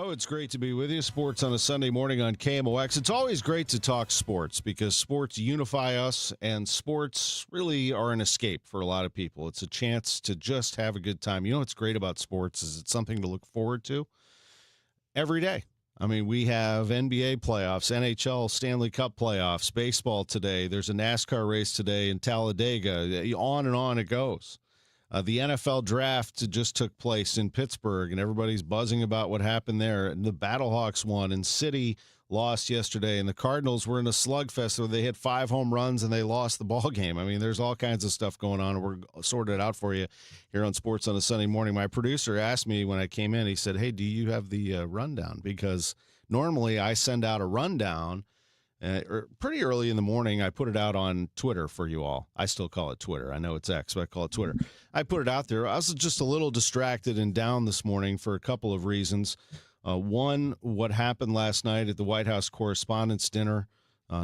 Oh, it's great to be with you. Sports on a Sunday morning on KMOX. It's always great to talk sports because sports unify us, and sports really are an escape for a lot of people. It's a chance to just have a good time. You know what's great about sports is it's something to look forward to every day. I mean, we have NBA playoffs, NHL Stanley Cup playoffs, baseball today. There's a NASCAR race today in Talladega. On and on it goes. The NFL draft just took place in Pittsburgh, and everybody's buzzing about what happened there. And the Battlehawks won, and City lost yesterday, and the Cardinals were in a slugfest where they hit 5 home runs and they lost the ball game. I mean, there's all kinds of stuff going on, and we're sorting it out for you here on Sports on a Sunday morning. My producer asked me when I came in, he said, hey, do you have the rundown? Because normally I send out a rundown pretty early in the morning. I put it out on Twitter for you all. I still call it Twitter. I know it's X, but I call it Twitter. I put it out there. I was just a little distracted and down this morning for a couple of reasons. One, what happened last night at the White House Correspondents' Dinner,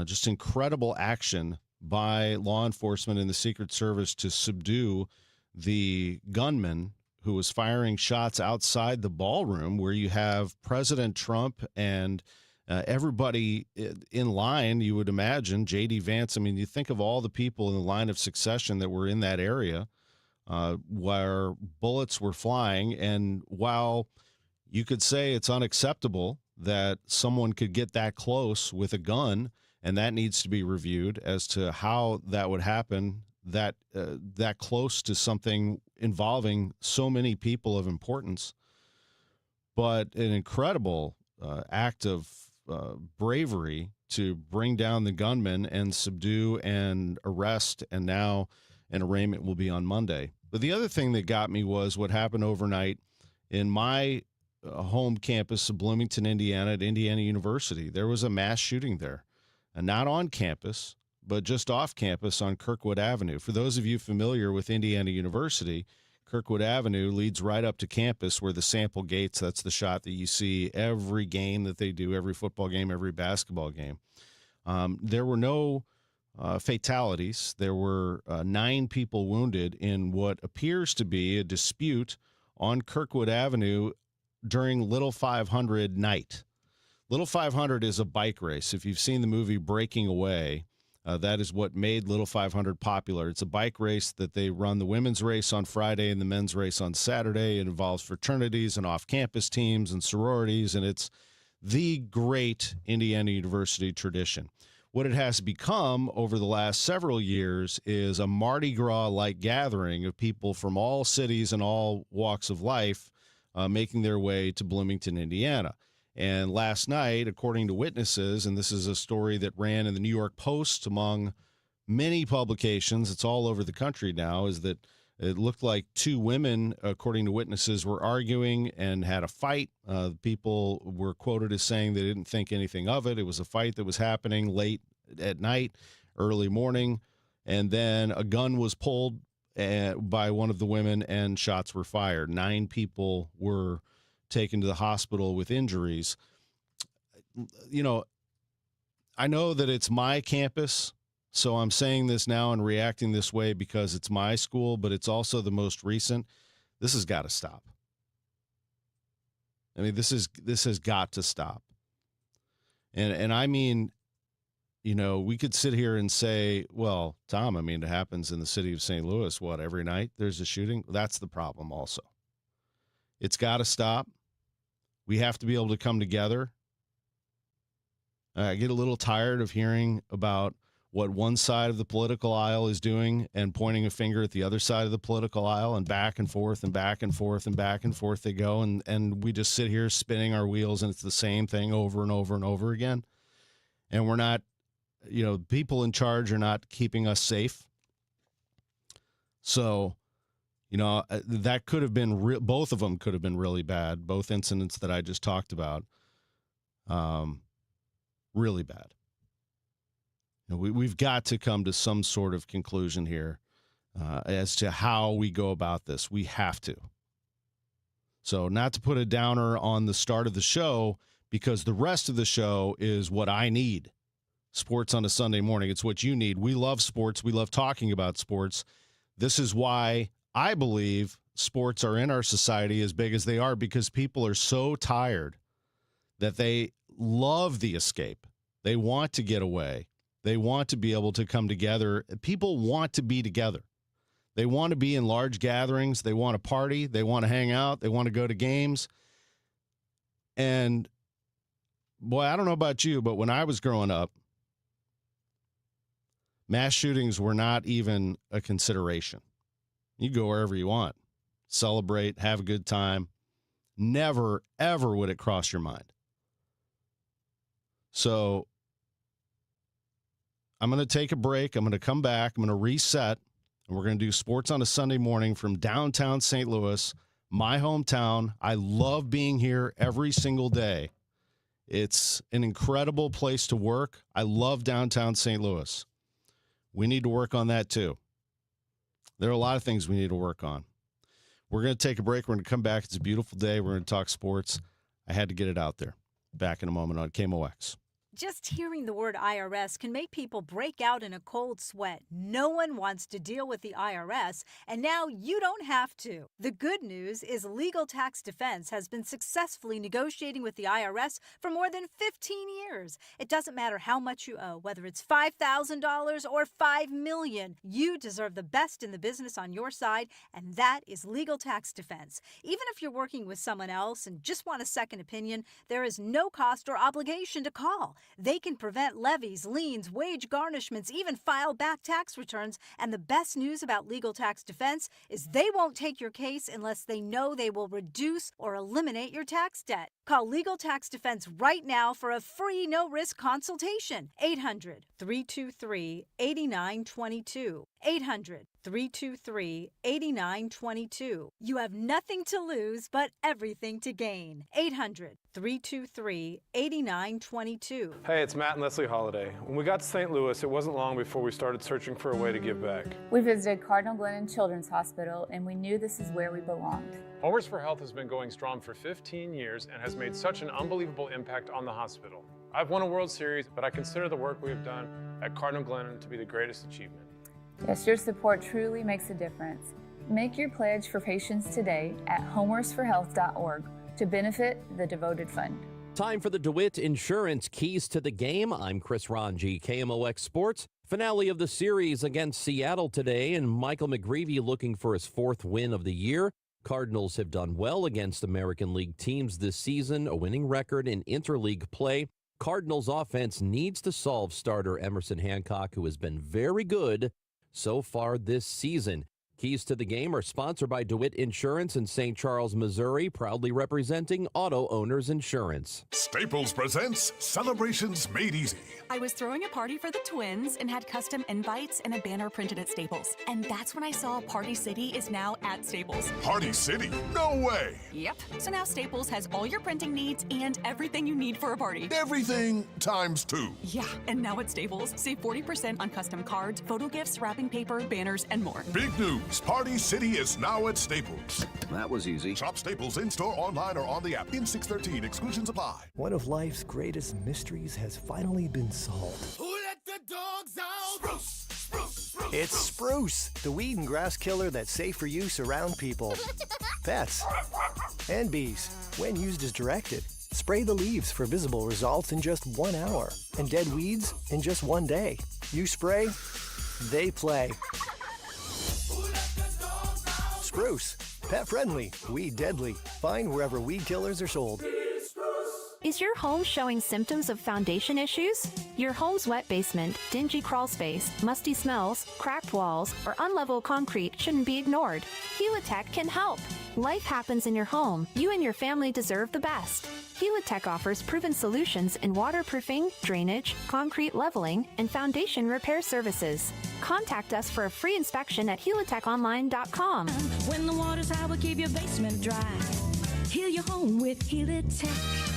just incredible action by law enforcement and the Secret Service to subdue the gunman who was firing shots outside the ballroom where you have President Trump and everybody in line, you would imagine, J.D. Vance. I mean, you think of all the people in the line of succession that were in that area where bullets were flying. And while you could say it's unacceptable that someone could get that close with a gun, and that needs to be reviewed as to how that would happen, that close to something involving so many people of importance. But an incredible act of bravery to bring down the gunman and subdue and arrest, and now an arraignment will be on Monday. But the other thing that got me was what happened overnight in my home campus of Bloomington, Indiana, at Indiana University. There was a mass shooting there, and not on campus, but just off campus on Kirkwood Avenue. For those of you familiar with Indiana University, Kirkwood Avenue leads right up to campus where the sample gates, that's the shot that you see every game that they do, every football game, every basketball game. There were no fatalities. There were 9 people wounded in what appears to be a dispute on Kirkwood Avenue during Little 500 night. Little 500 is a bike race. If you've seen the movie Breaking Away, that is what made Little 500 popular. It's a bike race that they run the women's race on Friday and the men's race on Saturday. It involves fraternities and off-campus teams and sororities, and it's the great Indiana University tradition. What it has become over the last several years is a Mardi Gras-like gathering of people from all cities and all walks of life making their way to Bloomington, Indiana. And last night, according to witnesses, and this is a story that ran in the New York Post among many publications, it's all over the country now, is that it looked like 2 women, according to witnesses, were arguing and had a fight. People were quoted as saying they didn't think anything of it. It was a fight that was happening late at night, early morning, and then a gun was pulled by one of the women and shots were fired. 9 people were taken to the hospital with injuries. You know, I know that it's my campus, so I'm saying this now and reacting this way because it's my school, but it's also the most recent. This has got to stop. I mean, this has got to stop. And I mean, you know, we could sit here and say, well, Tom, I mean, it happens in the city of St. Louis, what, every night there's a shooting? That's the problem also. It's got to stop. We have to be able to come together. I get a little tired of hearing about what one side of the political aisle is doing and pointing a finger at the other side of the political aisle, and back and forth and back and forth and back and forth they go. And we just sit here spinning our wheels, and it's the same thing over and over and over again. And we're not, you know, people in charge are not keeping us safe. So, you know, that could have been both of them could have been really bad. Both incidents that I just talked about, really bad. You know, we've got to come to some sort of conclusion here as to how we go about this. We have to. So, not to put a downer on the start of the show, because the rest of the show is what I need. Sports on a Sunday morning. It's what you need. We love sports. We love talking about sports. This is why I believe sports are in our society as big as they are, because people are so tired that they love the escape. They want to get away. They want to be able to come together. People want to be together. They want to be in large gatherings. They want to party. They want to hang out. They want to go to games. And, boy, I don't know about you, but when I was growing up, mass shootings were not even a consideration. You go wherever you want, celebrate, have a good time. Never, ever would it cross your mind. So I'm going to take a break. I'm going to come back. I'm going to reset, and we're going to do Sports on a Sunday Morning from downtown St. Louis, my hometown. I love being here every single day. It's an incredible place to work. I love downtown St. Louis. We need to work on that too. There are a lot of things we need to work on. We're going to take a break. We're going to come back. It's a beautiful day. We're going to talk sports. I had to get it out there. Back in a moment on KMOX. Just hearing the word IRS can make people break out in a cold sweat. No one wants to deal with the IRS, and now you don't have to. The good news is Legal Tax Defense has been successfully negotiating with the IRS for more than 15 years. It doesn't matter how much you owe, whether it's $5,000 or $5 million. You deserve the best in the business on your side, and that is Legal Tax Defense. Even if you're working with someone else and just want a second opinion, there is no cost or obligation to call. They can prevent levies, liens, wage garnishments, even file back tax returns. And the best news about Legal Tax Defense is they won't take your case unless they know they will reduce or eliminate your tax debt. Call Legal Tax Defense right now for a free no-risk consultation. 800-323-8922. 800-323-8922. You have nothing to lose but everything to gain. 800-323-8922. Hey, it's Matt and Leslie Holiday. When we got to St. Louis, it wasn't long before we started searching for a way to give back. We visited Cardinal Glennon Children's Hospital, and we knew this is where we belonged. Homers for Health has been going strong for 15 years and has made such an unbelievable impact on the hospital. I've won a World Series, but I consider the work we have done at Cardinal Glennon to be the greatest achievement. Yes, your support truly makes a difference. Make your pledge for patients today at homersforhealth.org to benefit the devoted fund. Time for the DeWitt Insurance Keys to the Game. I'm Chris Ranji, KMOX Sports. Finale of the series against Seattle today, and Michael McGreevy looking for his fourth win of the year. Cardinals have done well against American League teams this season, a winning record in interleague play. Cardinals offense needs to solve starter Emerson Hancock, who has been very good so far this season. Keys to the Game are sponsored by DeWitt Insurance in St. Charles, Missouri, proudly representing Auto Owners Insurance. Staples presents Celebrations Made Easy. I was throwing a party for the twins and had custom invites and a banner printed at Staples. And that's when I saw Party City is now at Staples. Party City? No way! Yep. So now Staples has all your printing needs and everything you need for a party. Everything times 2. Yeah, and now at Staples, save 40% on custom cards, photo gifts, wrapping paper, banners, and more. Big news! Party City is now at Staples. That was easy. Shop Staples in-store, online, or on the app. In 613, exclusions apply. One of life's greatest mysteries has finally been solved. Who let the dogs out? Spruce! Spruce! Spruce! It's Spruce, the weed and grass killer that's safe for use around people, pets, and bees, when used as directed. Spray the leaves for visible results in just 1 hour, and dead weeds in just 1 day. You spray, they play. Spruce, pet friendly, weed deadly. Find wherever weed killers are sold. Is your home showing symptoms of foundation issues? Your home's wet basement, dingy crawl space, musty smells, cracked walls, or unlevel concrete shouldn't be ignored. Helitech can help. Life happens in your home. You and your family deserve the best. Helitech offers proven solutions in waterproofing, drainage, concrete leveling, and foundation repair services. Contact us for a free inspection at helitechonline.com. When the water's high, we'll keep your basement dry. Heal your home with Helitech.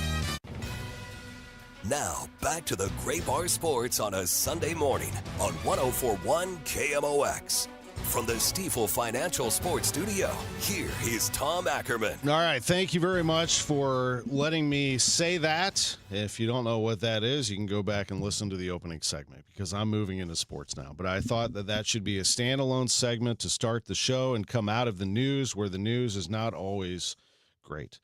Now, back to the Gray Bar Sports on a Sunday morning on 104.1 KMOX. From the Stifel Financial Sports Studio, here is Tom Ackerman. All right, thank you very much for letting me say that. If you don't know what that is, you can go back and listen to the opening segment because I'm moving into sports now. But I thought that that should be a standalone segment to start the show and come out of the news where the news is not always great.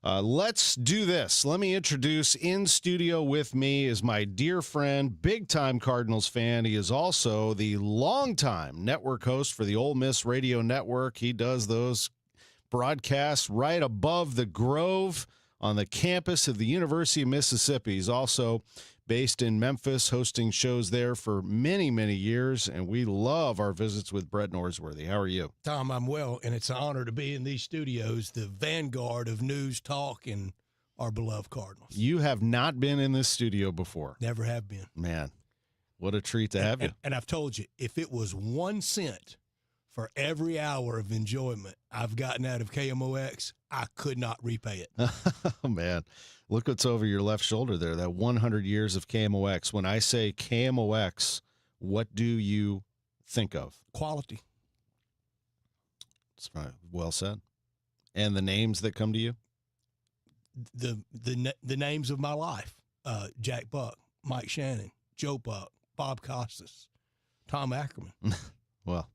Let's do this. Let me introduce in studio with me is my dear friend, big-time Cardinals fan. He is also the longtime network host for the Ole Miss Radio Network. He does those broadcasts right above the Grove on the campus of the University of Mississippi. He's also based in Memphis, hosting shows there for many, many years, and we love our visits with Brett Norsworthy. How are you? Tom, I'm well, and it's an honor to be in these studios, the vanguard of news, talk, and our beloved Cardinals. You have not been in this studio before. Never have been. Man, what a treat to have you. And I've told you, if it was 1 cent for every hour of enjoyment I've gotten out of KMOX, I could not repay it. Oh, man. Look what's over your left shoulder there, that 100 years of KMOX. When I say KMOX, what do you think of? Quality. That's right. Well said. And the names that come to you? The names of my life. Jack Buck, Mike Shannon, Joe Buck, Bob Costas, Tom Ackerman. Well,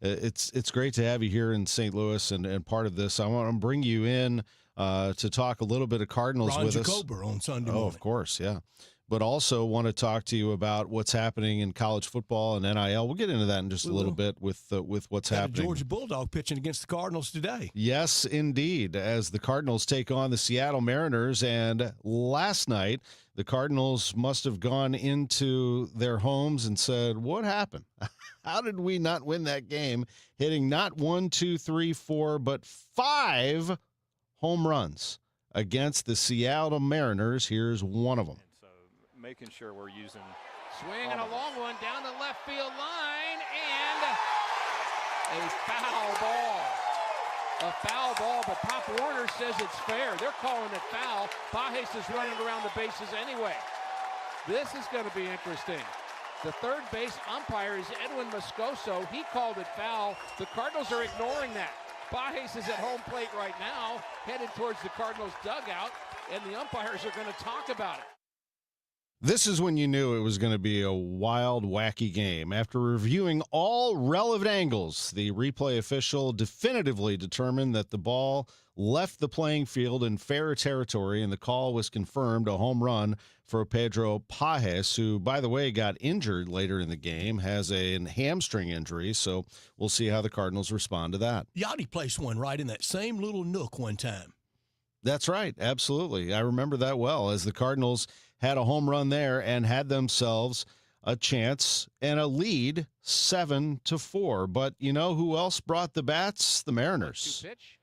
it's great to have you here in St. Louis, and part of this, I want to bring you in to talk a little bit of Cardinals Ron with Jacober on Sunday morning. Oh, of course, yeah. But also want to talk to you about what's happening in college football and NIL. We'll get into that in just a little bit with what's happening. Georgia Bulldog pitching against the Cardinals today. Yes, indeed, as the Cardinals take on the Seattle Mariners. And last night, the Cardinals must have gone into their homes and said, what happened? How did we not win that game? Hitting not 1, 2, 3, 4, but 5 home runs against the Seattle Mariners. Here's one of them. So making sure we're using. Swing and a long one down the left field line, and a foul ball. A foul ball, but Pop Warner says it's fair. They're calling it foul. Pages is running around the bases anyway. This is going to be interesting. The third base umpire is Edwin Moscoso. He called it foul. The Cardinals are ignoring that. Pages is at home plate right now, headed towards the Cardinals dugout, and the umpires are going to talk about it. This is when you knew it was going to be a wild, wacky game. After reviewing all relevant angles, the replay official definitively determined that the ball left the playing field in fair territory, and the call was confirmed a home run for Pedro Pages, who, by the way, got injured later in the game, has a hamstring injury, so we'll see how the Cardinals respond to that. Yachty placed one right in that same little nook one time. That's right, absolutely. I remember that well, as the Cardinals had a home run there and had themselves a chance and a lead 7-4. But you know who else brought the bats? The Mariners. Pitch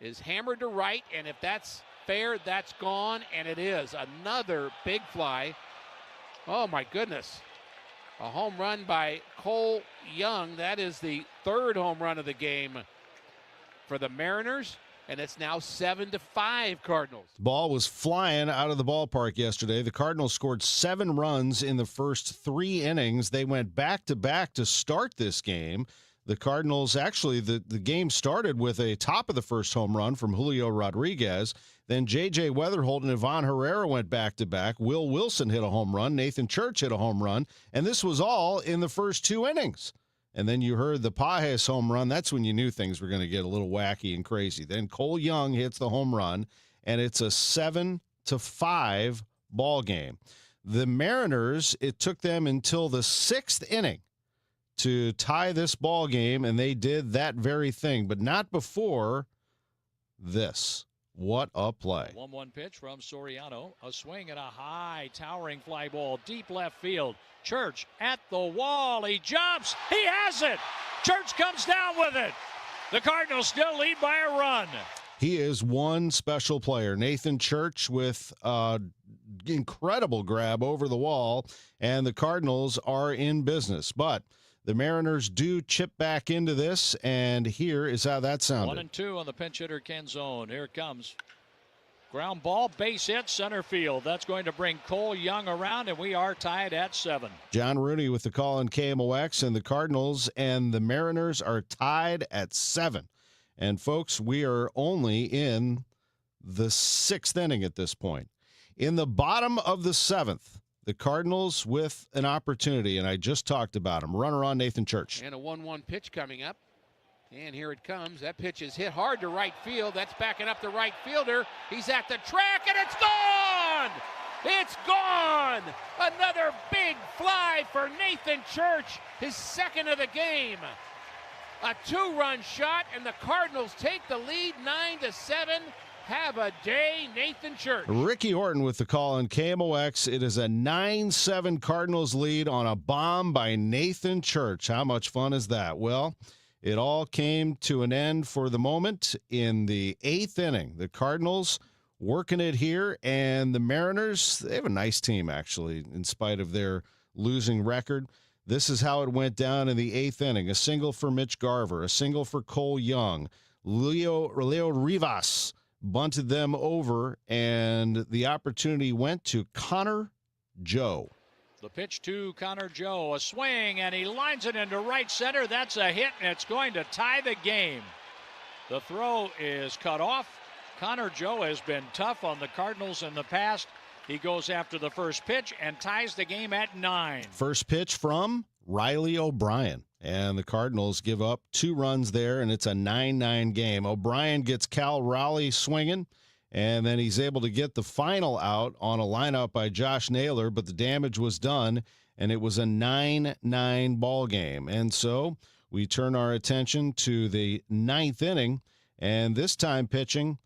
is hammered to right, and if that's fair, that's gone, and it is. Another big fly. Oh, my goodness. A home run by Cole Young. That is the third home run of the game for the Mariners. And it's now 7-5 Cardinals. Ball was flying out of the ballpark yesterday. The Cardinals scored 7 runs in the first 3 innings. They went back-to-back to start this game. The Cardinals, actually, the game started with a top-of-the-first home run from Julio Rodriguez. Then J.J. Weatherholt and Ivan Herrera went back-to-back. Will Wilson hit a home run. Nathan Church hit a home run. And this was all in the first 2 innings. And then you heard the Pages home run. That's when you knew things were going to get a little wacky and crazy. Then Cole Young hits the home run, and it's a 7-5 ball game. The Mariners, it took them until the 6th inning to tie this ball game, and they did that very thing, but not before this. What a play. 1-1 pitch from Soriano. A swing and a high towering fly ball deep left field. Church at the wall. He jumps. He has it. Church comes down with it. The Cardinals still lead by a run. He is one special player. Nathan Church with incredible grab over the wall, and the Cardinals are in business. But the Mariners do chip back into this, and here is how that sounded. 1-2 on the pinch hitter Ken Zone. Here it comes. Ground ball, base hit, center field. That's going to bring Cole Young around, and we are tied at 7. John Rooney with the call in KMOX, and the Cardinals and the Mariners are tied at 7. And, folks, we are only in the 6th inning at this point. In the bottom of the 7th, the Cardinals with an opportunity, and I just talked about him. Runner on Nathan Church. And a 1-1 pitch coming up. And here it comes. That pitch is hit hard to right field. That's backing up the right fielder. He's at the track, and it's gone! It's gone! Another big fly for Nathan Church, his second of the game. A 2-run shot, and the Cardinals take the lead 9-7. Have a day, Nathan Church. Ricky Horton with the call on KMOX. It is a 9-7 Cardinals lead on a bomb by Nathan Church. How much fun is that? Well, it all came to an end for the moment in the 8th inning. The Cardinals working it here, and the Mariners, they have a nice team, actually, in spite of their losing record. This is how it went down in the 8th inning. A single for Mitch Garver, a single for Cole Young. Leo Rivas bunted them over, and the opportunity went to Connor Joe. The pitch to Connor Joe, a swing, and he lines it into right center. That's a hit, and it's going to tie the game. The throw is cut off. Connor Joe has been tough on the Cardinals in the past. He goes after the first pitch and ties the game at 9. First pitch from Riley O'Brien. And the Cardinals give up 2 runs there, and it's a 9-9 game. O'Brien gets Cal Raleigh swinging, and then he's able to get the final out on a lineup by Josh Naylor, but the damage was done, and it was a 9-9 ball game. And so we turn our attention to the 9th inning, and this time pitching,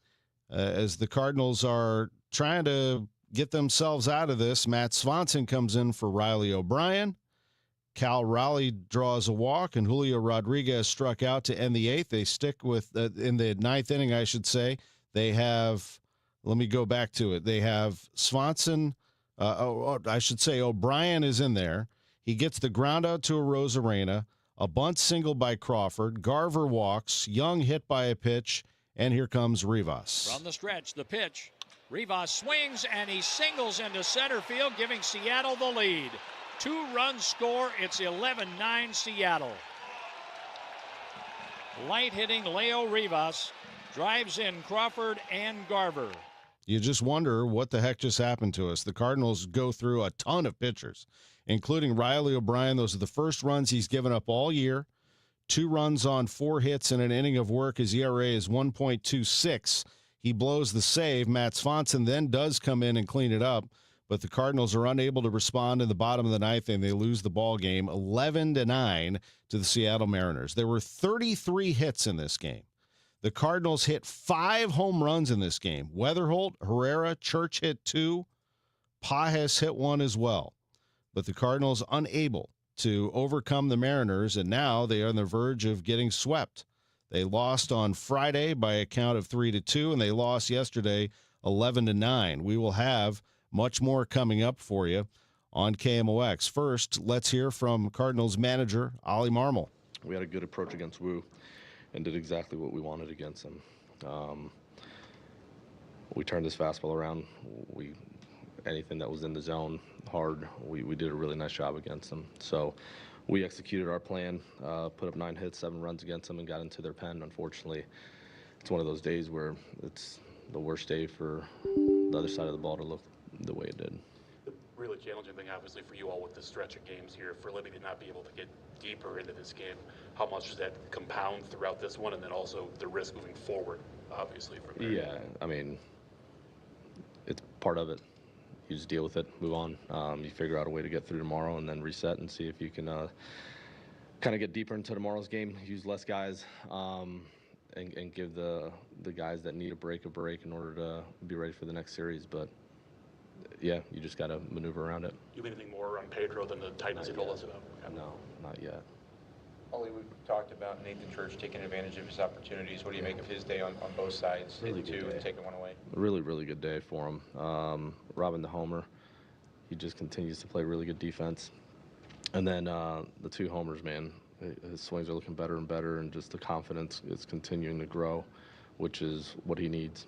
as the Cardinals are trying to get themselves out of this, Matt Swanson comes in for Riley O'Brien. Cal Raleigh draws a walk, and Julio Rodriguez struck out to end the 8th. They stick with, in the 9th inning, I should say, they have, let me go back to it. They have Swanson, I should say O'Brien is in there. He gets the ground out to Arozarena, a bunt single by Crawford. Garver walks, Young hit by a pitch, and here comes Rivas. From the stretch, the pitch. Rivas swings, and he singles into center field, giving Seattle the lead. 2-run score. It's 11-9 Seattle. Light hitting Leo Rivas drives in Crawford and Garver. You just wonder what the heck just happened to us. The Cardinals go through a ton of pitchers, including Riley O'Brien. Those are the first runs he's given up all year. 2 runs on 4 hits in an inning of work. His ERA is 1.26. He blows the save. Matt Swanson then does come in and clean it up, but the Cardinals are unable to respond in the bottom of the 9th, and they lose the ball game 11-9 to the Seattle Mariners. There were 33 hits in this game. The Cardinals hit 5 home runs in this game. Weatherholt, Herrera, Church hit 2. Pajes hit 1 as well. But the Cardinals unable to overcome the Mariners, and now they are on the verge of getting swept. They lost on Friday by a count of 3-2, and they lost yesterday 11-9. We will have much more coming up for you on KMOX. First, let's hear from Cardinals manager Ollie Marmol. We had a good approach against Wu and did exactly what we wanted against him. We turned his fastball around. Anything that was in the zone hard, we did a really nice job against him. So we executed our plan, put up 9 hits, 7 runs against them, and got into their pen. Unfortunately, it's one of those days where it's the worst day for the other side of the ball to look the way it did. The really challenging thing, obviously, for you all with the stretch of games here, for Libby to not be able to get deeper into this game, how much does that compound throughout this one, and then also the risk moving forward, obviously, from there? Yeah, I mean, it's part of it. You just deal with it, move on. You figure out a way to get through tomorrow and then reset and see if you can kind of get deeper into tomorrow's game, use less guys, and give the guys that need a break in order to be ready for the next series. But yeah, you just got to maneuver around it. You have anything more on Pedro than the Titans you told us about? No, not yet. Ollie, we've talked about Nathan Church taking advantage of his opportunities. What do you make of his day on both sides, Really hitting good 2 day. and taking 1 away? Really, really good day for him. Robbing the homer. He just continues to play really good defense. And then the 2 homers, man, his swings are looking better and better, and just the confidence is continuing to grow, which is what he needs.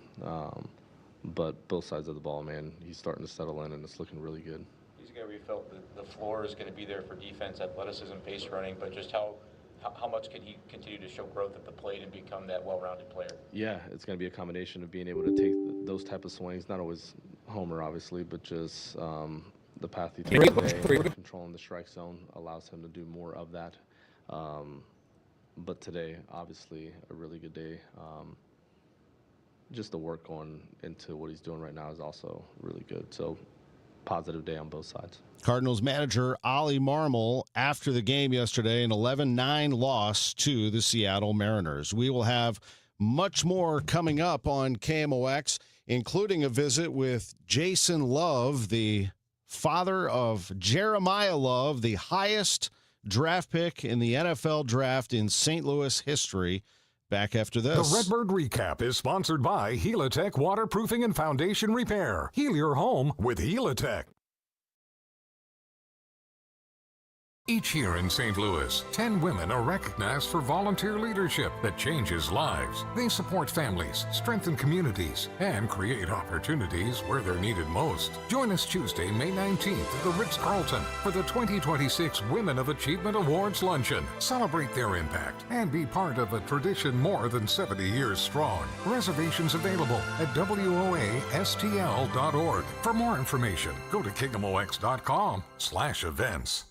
But both sides of the ball, man, he's starting to settle in, and it's looking really good. He's a guy where you felt that the floor is going to be there for defense, athleticism, base running, but just how much can he continue to show growth at the plate and become that well-rounded player? Yeah, it's going to be a combination of being able to take those type of swings, not always homer, obviously, but just the path he takes today, controlling the strike zone allows him to do more of that. But today, obviously, a really good day. Just the work going into what he's doing right now is also really good. So positive day on both sides. Cardinals manager Ollie Marmol after the game yesterday, an 11-9 loss to the Seattle Mariners. We will have much more coming up on KMOX, including a visit with Jason Love, the father of Jeremiyah Love, the highest draft pick in the NFL draft in St. Louis history. Back after this. The Redbird Recap is sponsored by Helitech Waterproofing and Foundation Repair. Heal your home with Helitech. Each year in St. Louis, 10 women are recognized for volunteer leadership that changes lives. They support families, strengthen communities, and create opportunities where they're needed most. Join us Tuesday, May 19th at the Ritz-Carlton for the 2026 Women of Achievement Awards Luncheon. Celebrate their impact and be part of a tradition more than 70 years strong. Reservations available at WOASTL.org. For more information, go to KMOX.com/events.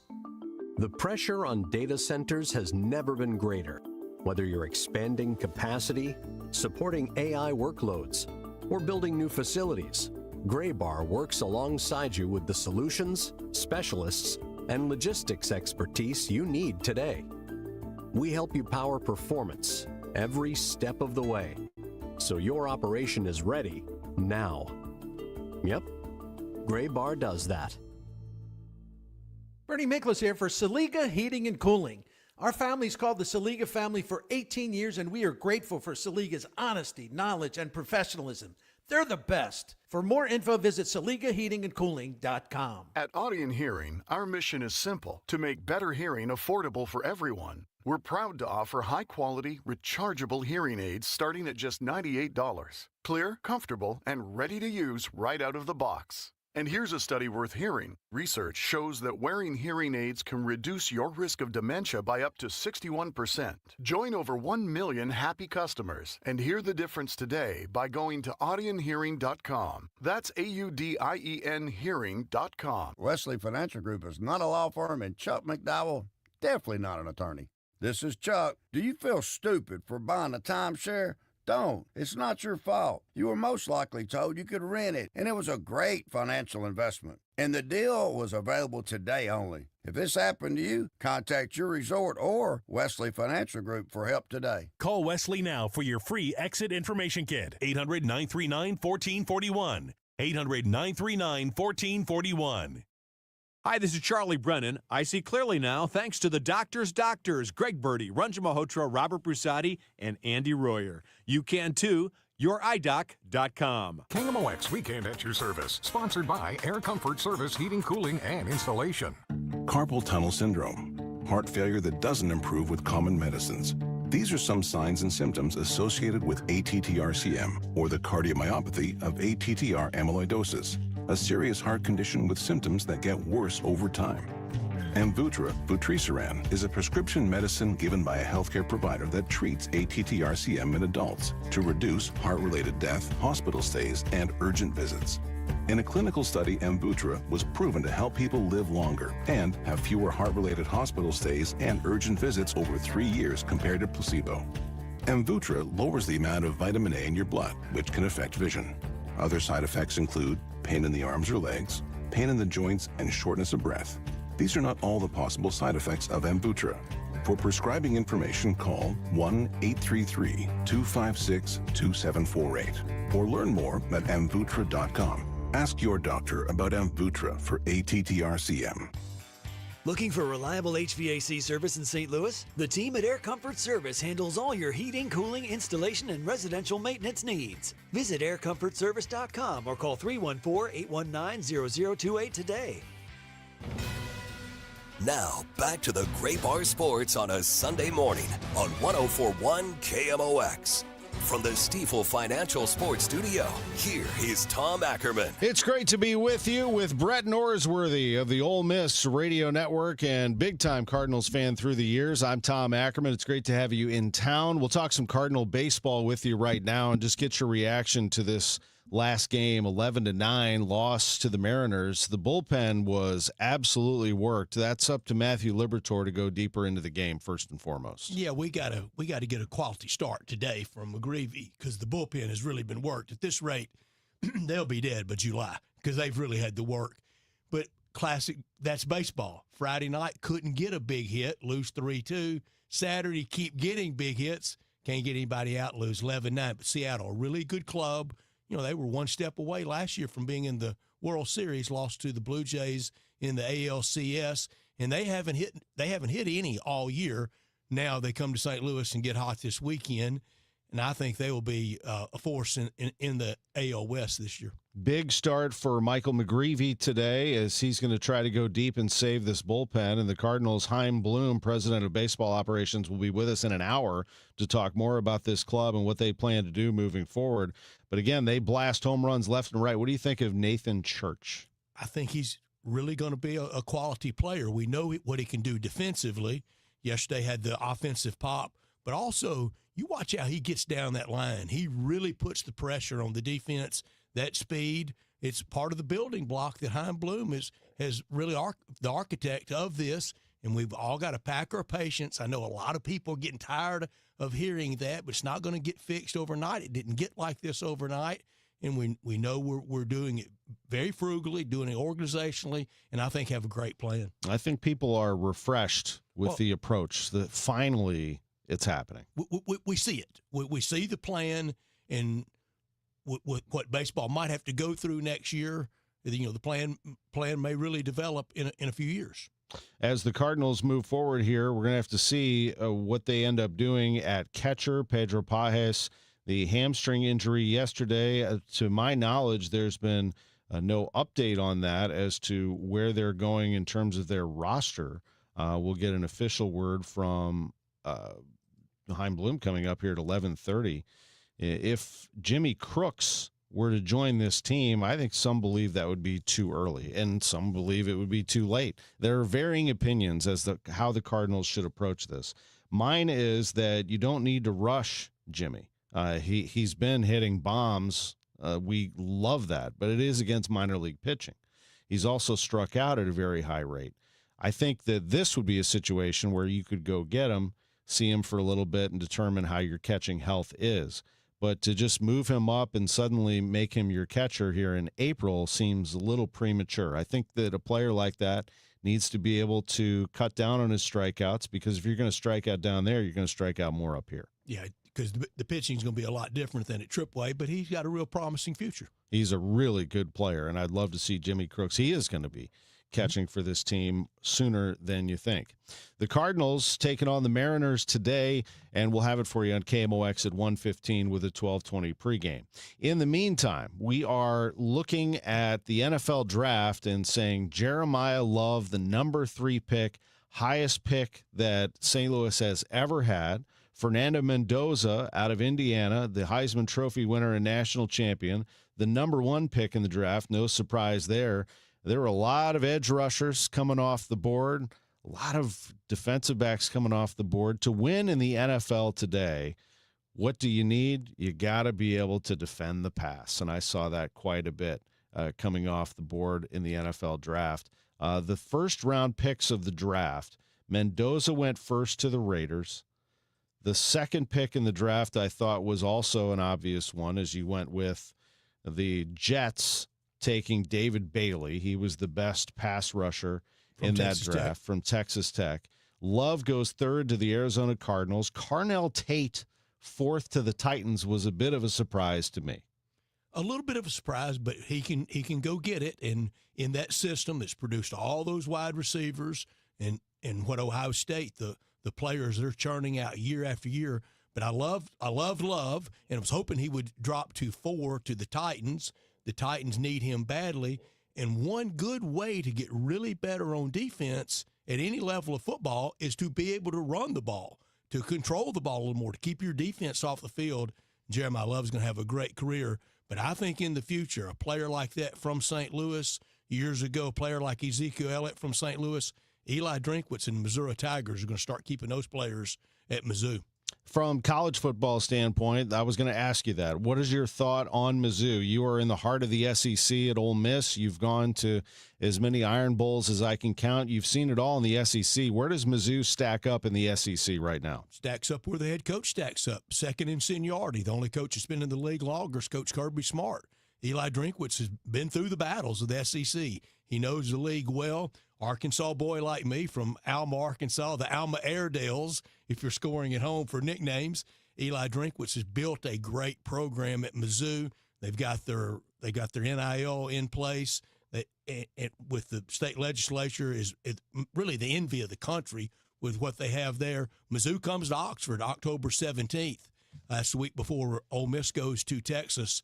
The pressure on data centers has never been greater. Whether you're expanding capacity, supporting AI workloads, or building new facilities, Graybar works alongside you with the solutions, specialists, and logistics expertise you need today. We help you power performance every step of the way, so your operation is ready now. Yep, Graybar does that. Bernie Miklasz here for Saliga Heating and Cooling. Our family's called the Saliga family for 18 years, and we are grateful for Saliga's honesty, knowledge, and professionalism. They're the best. For more info, visit SaligaHeatingandCooling.com. At Audion Hearing, our mission is simple: to make better hearing affordable for everyone. We're proud to offer high-quality, rechargeable hearing aids starting at just $98. Clear, comfortable, and ready to use right out of the box. And here's a study worth hearing. Research shows that wearing hearing aids can reduce your risk of dementia by up to 61%. Join over 1 million happy customers and hear the difference today by going to audionhearing.com. That's AUDIEN hearing.com. Wesley Financial Group is not a law firm, and Chuck McDowell, definitely not an attorney. This is Chuck. Do you feel stupid for buying a timeshare? Don't. It's not your fault. You were most likely told you could rent it, and it was a great financial investment. And the deal was available today only. If this happened to you, contact your resort or Wesley Financial Group for help today. Call Wesley now for your free exit information kit. 800-939-1441. 800-939-1441. Hi, this is Charlie Brennan. I see clearly now thanks to the doctors, Greg Birdie, Ranjan Malhotra, Robert Brusati, and Andy Royer. You can too. YourEyeDoc.com. KMOX Weekend at your service. Sponsored by Air Comfort Service Heating, Cooling, and Installation. Carpal tunnel syndrome. Heart failure that doesn't improve with common medicines. These are some signs and symptoms associated with ATTR-CM, or the cardiomyopathy of ATTR amyloidosis, a serious heart condition with symptoms that get worse over time. Amvuttra, vutrisiran, is a prescription medicine given by a healthcare provider that treats ATTR-CM in adults to reduce heart-related death, hospital stays, and urgent visits. In a clinical study, Amvuttra was proven to help people live longer and have fewer heart-related hospital stays and urgent visits over 3 years compared to placebo. Amvuttra lowers the amount of vitamin A in your blood, which can affect vision. Other side effects include pain in the arms or legs, pain in the joints, and shortness of breath. These are not all the possible side effects of Amvuttra. For prescribing information, call 1-833-256-2748 or learn more at amvuttra.com. Ask your doctor about Amvuttra for ATTR-CM. Looking for reliable HVAC service in St. Louis? The team at Air Comfort Service handles all your heating, cooling, installation, and residential maintenance needs. Visit aircomfortservice.com or call 314-819-0028 today. Now, back to the Graybar Sports on a Sunday morning on 104.1 KMOX. From the Stifel Financial Sports Studio, here is Tom Ackerman. It's great to be with you with Brett Norsworthy of the Ole Miss Radio Network and big-time Cardinals fan through the years. I'm Tom Ackerman. It's great to have you in town. We'll talk some Cardinal baseball with you right now and just get your reaction to this last game, 11-9 loss to the Mariners. The bullpen was absolutely worked. That's up to Matthew Liberatore to go deeper into the game first and foremost. Yeah, we gotta get a quality start today from McGreevy because the bullpen has really been worked. At this rate, they'll be dead by July because they've really had to work. But classic, that's baseball. Friday night couldn't get a big hit, lose 3-2. Saturday keep getting big hits, can't get anybody out, lose 11-9. But Seattle, a really good club. You know, they were one step away last year from being in the World Series, lost to the Blue Jays in the ALCS, and they haven't hit any all year. Now they come to St. Louis and get hot this weekend, and I think they will be a force in the AL West this year. Big start for Michael McGreevy today as he's going to try to go deep and save this bullpen. And the Cardinals' Chaim Bloom, president of baseball operations, will be with us in an hour to talk more about this club and what they plan to do moving forward. But again, they blast home runs left and right. What do you think of Nathan Church? I think he's really going to be a quality player. We know what he can do defensively. Yesterday had the offensive pop, but also you watch how he gets down that line. He really puts the pressure on the defense. That speed, it's part of the building block that Chaim Bloom has really the architect of this, and we've all got to pack our patience. I know a lot of people are getting tired of hearing that, but it's not going to get fixed overnight. It didn't get like this overnight, and we know we're doing it very frugally, doing it organizationally, and I think have a great plan. I think people are refreshed with the approach that finally it's happening. We see it. We see the plan, and what baseball might have to go through next year. You know, the plan may really develop in a few years. As the Cardinals move forward here, we're going to have to see what they end up doing at catcher. Pedro Pajes, the hamstring injury yesterday. To my knowledge, there's been no update on that as to where they're going in terms of their roster. We'll get an official word from Chaim Bloom coming up here at 11:30. If Jimmy Crooks were to join this team, I think some believe that would be too early, and some believe it would be too late. There are varying opinions as to how the Cardinals should approach this. Mine is that you don't need to rush Jimmy. He's been hitting bombs. We love that, but it is against minor league pitching. He's also struck out at a very high rate. I think that this would be a situation where you could go get him, see him for a little bit, and determine how your catching health is. But to just move him up and suddenly make him your catcher here in April seems a little premature. I think that a player like that needs to be able to cut down on his strikeouts, because if you're going to strike out down there, you're going to strike out more up here. Yeah, because the pitching is going to be a lot different than at AAA, but he's got a real promising future. He's a really good player, and I'd love to see Jimmy Crooks. He is going to be catching for this team sooner than you think. The Cardinals taking on the Mariners today, and we'll have it for you on KMOX at 1:15 with a 12:20 pregame. In the meantime, we are looking at the NFL draft and saying Jeremiyah Love, the number 3 pick, highest pick that St. Louis has ever had. Fernando Mendoza out of Indiana, the Heisman Trophy winner and national champion, the number 1 pick in the draft. No surprise there. There were a lot of edge rushers coming off the board, a lot of defensive backs coming off the board. To win in the NFL today, what do you need? You got to be able to defend the pass, and I saw that quite a bit coming off the board in the NFL draft. The first-round picks of the draft, Mendoza went first to the Raiders. The second pick in the draft I thought was also an obvious one, as you went with the Jets taking David Bailey. He was the best pass rusher in that draft from Texas Tech. Love goes third to the Arizona Cardinals. Carnell Tate fourth to the Titans was a bit of a surprise to me. A little bit of a surprise, but he can go get it. And in that system that's produced all those wide receivers and what Ohio State, the players they're churning out year after year. But I loved Love, and I was hoping he would drop to 4 to the Titans. The Titans need him badly, and one good way to get really better on defense at any level of football is to be able to run the ball, to control the ball a little more, to keep your defense off the field. Jeremiyah Love's going to have a great career, but I think in the future, a player like that from St. Louis, years ago, a player like Ezekiel Elliott from St. Louis, Eli Drinkwitz and Missouri Tigers are going to start keeping those players at Mizzou. From college football standpoint, I was going to ask you that. What is your thought on Mizzou? You are in the heart of the SEC at Ole Miss. You've gone to as many Iron Bowls as I can count. You've seen it all in the SEC. Where does Mizzou stack up in the SEC right now? Stacks up where the head coach stacks up. Second in seniority. The only coach that's been in the league longer is Coach Kirby Smart. Eli Drinkwitz has been through the battles of the SEC. He knows the league well. Arkansas boy like me from Alma, Arkansas, the Alma Airedales, if you're scoring at home for nicknames. Eli Drinkwitz has built a great program at Mizzou. They've got their NIL in place. With the state legislature is really the envy of the country with what they have there. Mizzou comes to Oxford October 17th. That's the week before Ole Miss goes to Texas.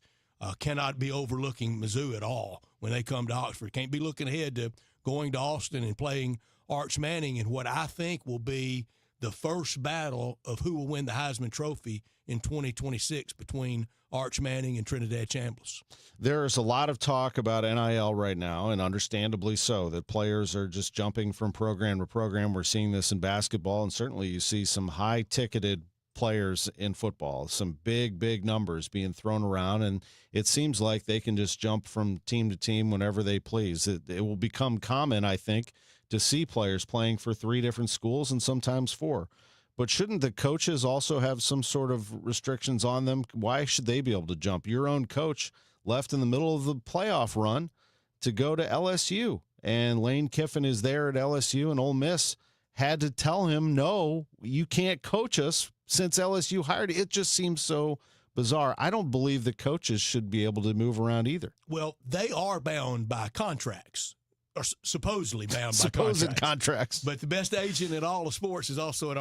Cannot be overlooking Mizzou at all when they come to Oxford. Can't be looking ahead to going to Austin and playing Arch Manning in what I think will be the first battle of who will win the Heisman Trophy in 2026 between Arch Manning and Trinidad Chambliss. There's a lot of talk about NIL right now, and understandably so, that players are just jumping from program to program. We're seeing this in basketball, and certainly you see some high-ticketed players in football, some big numbers being thrown around, and it seems like they can just jump from team to team whenever they please. It will become common, I think, to see players playing for 3 different schools and sometimes 4. But shouldn't the coaches also have some sort of restrictions on them? Why should they be able to jump? Your own coach left in the middle of the playoff run to go to LSU, and Lane Kiffin is there at LSU, and Ole Miss had to tell him, no, you can't coach us since LSU hired. It just seems so bizarre. I don't believe the coaches should be able to move around either. Well, they are bound by contracts, or supposedly bound by contracts. But the best agent in all of sports is also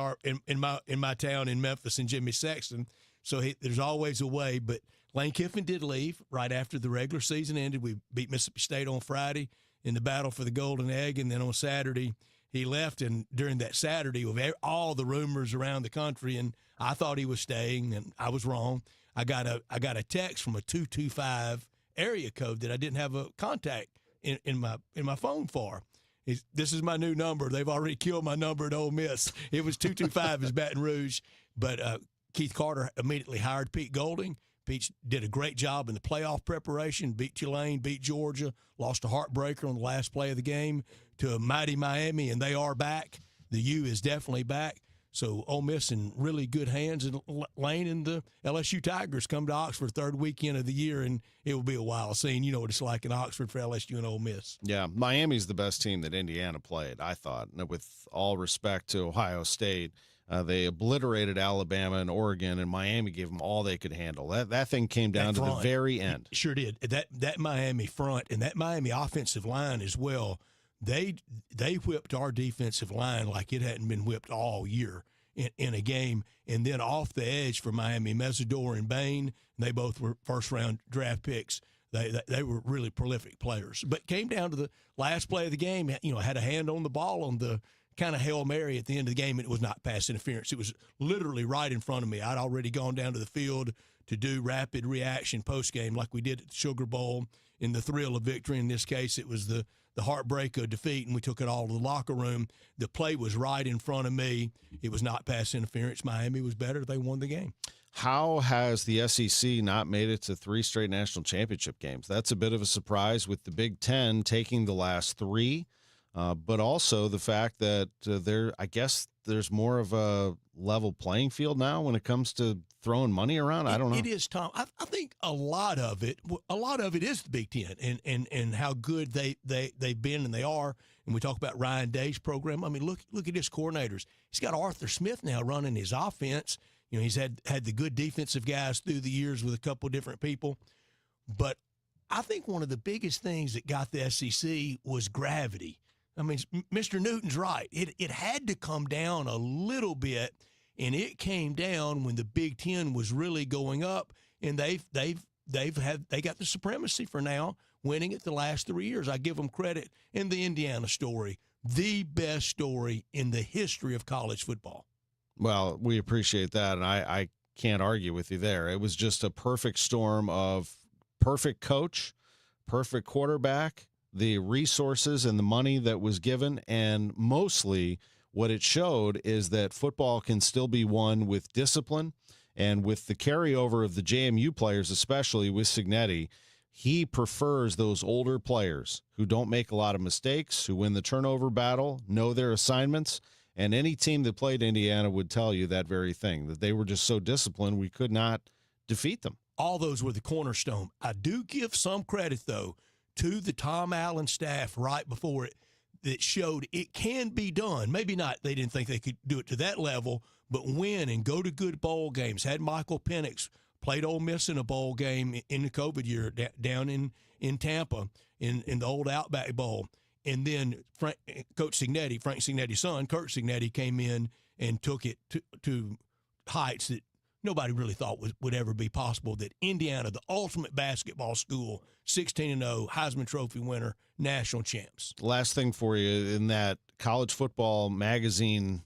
in my town in Memphis, and Jimmy Sexton. So there's always a way. But Lane Kiffin did leave right after the regular season ended. We beat Mississippi State on Friday in the battle for the Golden Egg, and then on Saturday he left. And during that Saturday, with all the rumors around the country, and I thought he was staying, and I was wrong. I got a text from a 225 area code that I didn't have a contact in my phone for. This is my new number. They've already killed my number at Ole Miss. It was 225 is Baton Rouge, but Keith Carter immediately hired Pete Golding. Pete did a great job in the playoff preparation, beat Tulane, beat Georgia, lost a heartbreaker on the last play of the game to a mighty Miami, and they are back. The U is definitely back. So Ole Miss in really good hands, and Lane and the LSU Tigers come to Oxford third weekend of the year, and it will be a wild scene. You know what it's like in Oxford for LSU and Ole Miss. Yeah, Miami's the best team that Indiana played, I thought. With all respect to Ohio State, they obliterated Alabama and Oregon, and Miami gave them all they could handle. That thing came down to the very end. It sure did. That Miami front and that Miami offensive line as well, they whipped our defensive line like it hadn't been whipped all year in a game. And then off the edge for Miami, Mesidor and Bain, they both were first-round draft picks. They were really prolific players. But came down to the last play of the game, had a hand on the ball on the kind of Hail Mary at the end of the game, and it was not pass interference. It was literally right in front of me. I'd already gone down to the field to do rapid reaction post-game like we did at the Sugar Bowl in the thrill of victory. In this case, it was the heartbreak of defeat, and we took it all to the locker room. The play was right in front of me. It was not pass interference. Miami was better. They won the game. How has the SEC not made it to 3 straight national championship games? That's a bit of a surprise with the Big Ten taking the last 3, but also the fact that I guess there's more of a level playing field now when it comes to throwing money around. I don't know. It is, Tom. I think a lot of it is the Big Ten and how good they've been and they are. And we talk about Ryan Day's program. I mean, look at his coordinators. He's got Arthur Smith now running his offense. He's had the good defensive guys through the years with a couple of different people. But I think one of the biggest things that got the SEC was gravity. I mean, Mr. Newton's right. It had to come down a little bit, and it came down when the Big Ten was really going up, and they got the supremacy for now, winning it the last 3 years. I give them credit. In the Indiana story, the best story in the history of college football. Well, we appreciate that, and I can't argue with you there. It was just a perfect storm of perfect coach, perfect quarterback, the resources and the money that was given, and mostly what it showed is that football can still be won with discipline, and with the carryover of the JMU players, especially with Cignetti. He prefers those older players who don't make a lot of mistakes, who win the turnover battle, know their assignments, and any team that played Indiana would tell you that very thing, that they were just so disciplined we could not defeat them. All those were the cornerstone. I do give some credit, though, to the Tom Allen staff right before it that showed it can be done. Maybe not, they didn't think they could do it to that level, but win and go to good bowl games. Had Michael Penix, played Ole Miss in a bowl game in the COVID year down in Tampa in the old Outback Bowl. And then Coach Cignetti, Frank Cignetti's son, Kurt Cignetti, came in and took it to heights that nobody really thought would ever be possible, that Indiana, the ultimate basketball school, 16-0, Heisman Trophy winner, national champs. Last thing for you, in that college football magazine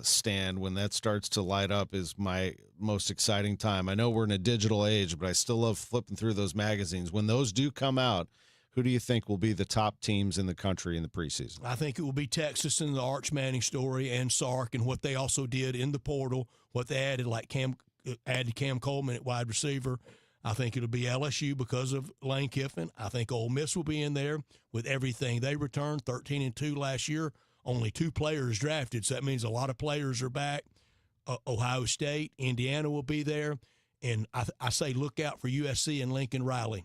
stand, when that starts to light up, is my most exciting time. I know we're in a digital age, but I still love flipping through those magazines. When those do come out, who do you think will be the top teams in the country in the preseason? I think it will be Texas and the Arch Manning story and Sark and what they also did in the portal, what they added, like added Cam Coleman at wide receiver. I think it'll be LSU because of Lane Kiffin. I think Ole Miss will be in there with everything they returned, 13-2 last year. Only 2 players drafted, so that means a lot of players are back. Ohio State, Indiana will be there. And I say look out for USC and Lincoln Riley.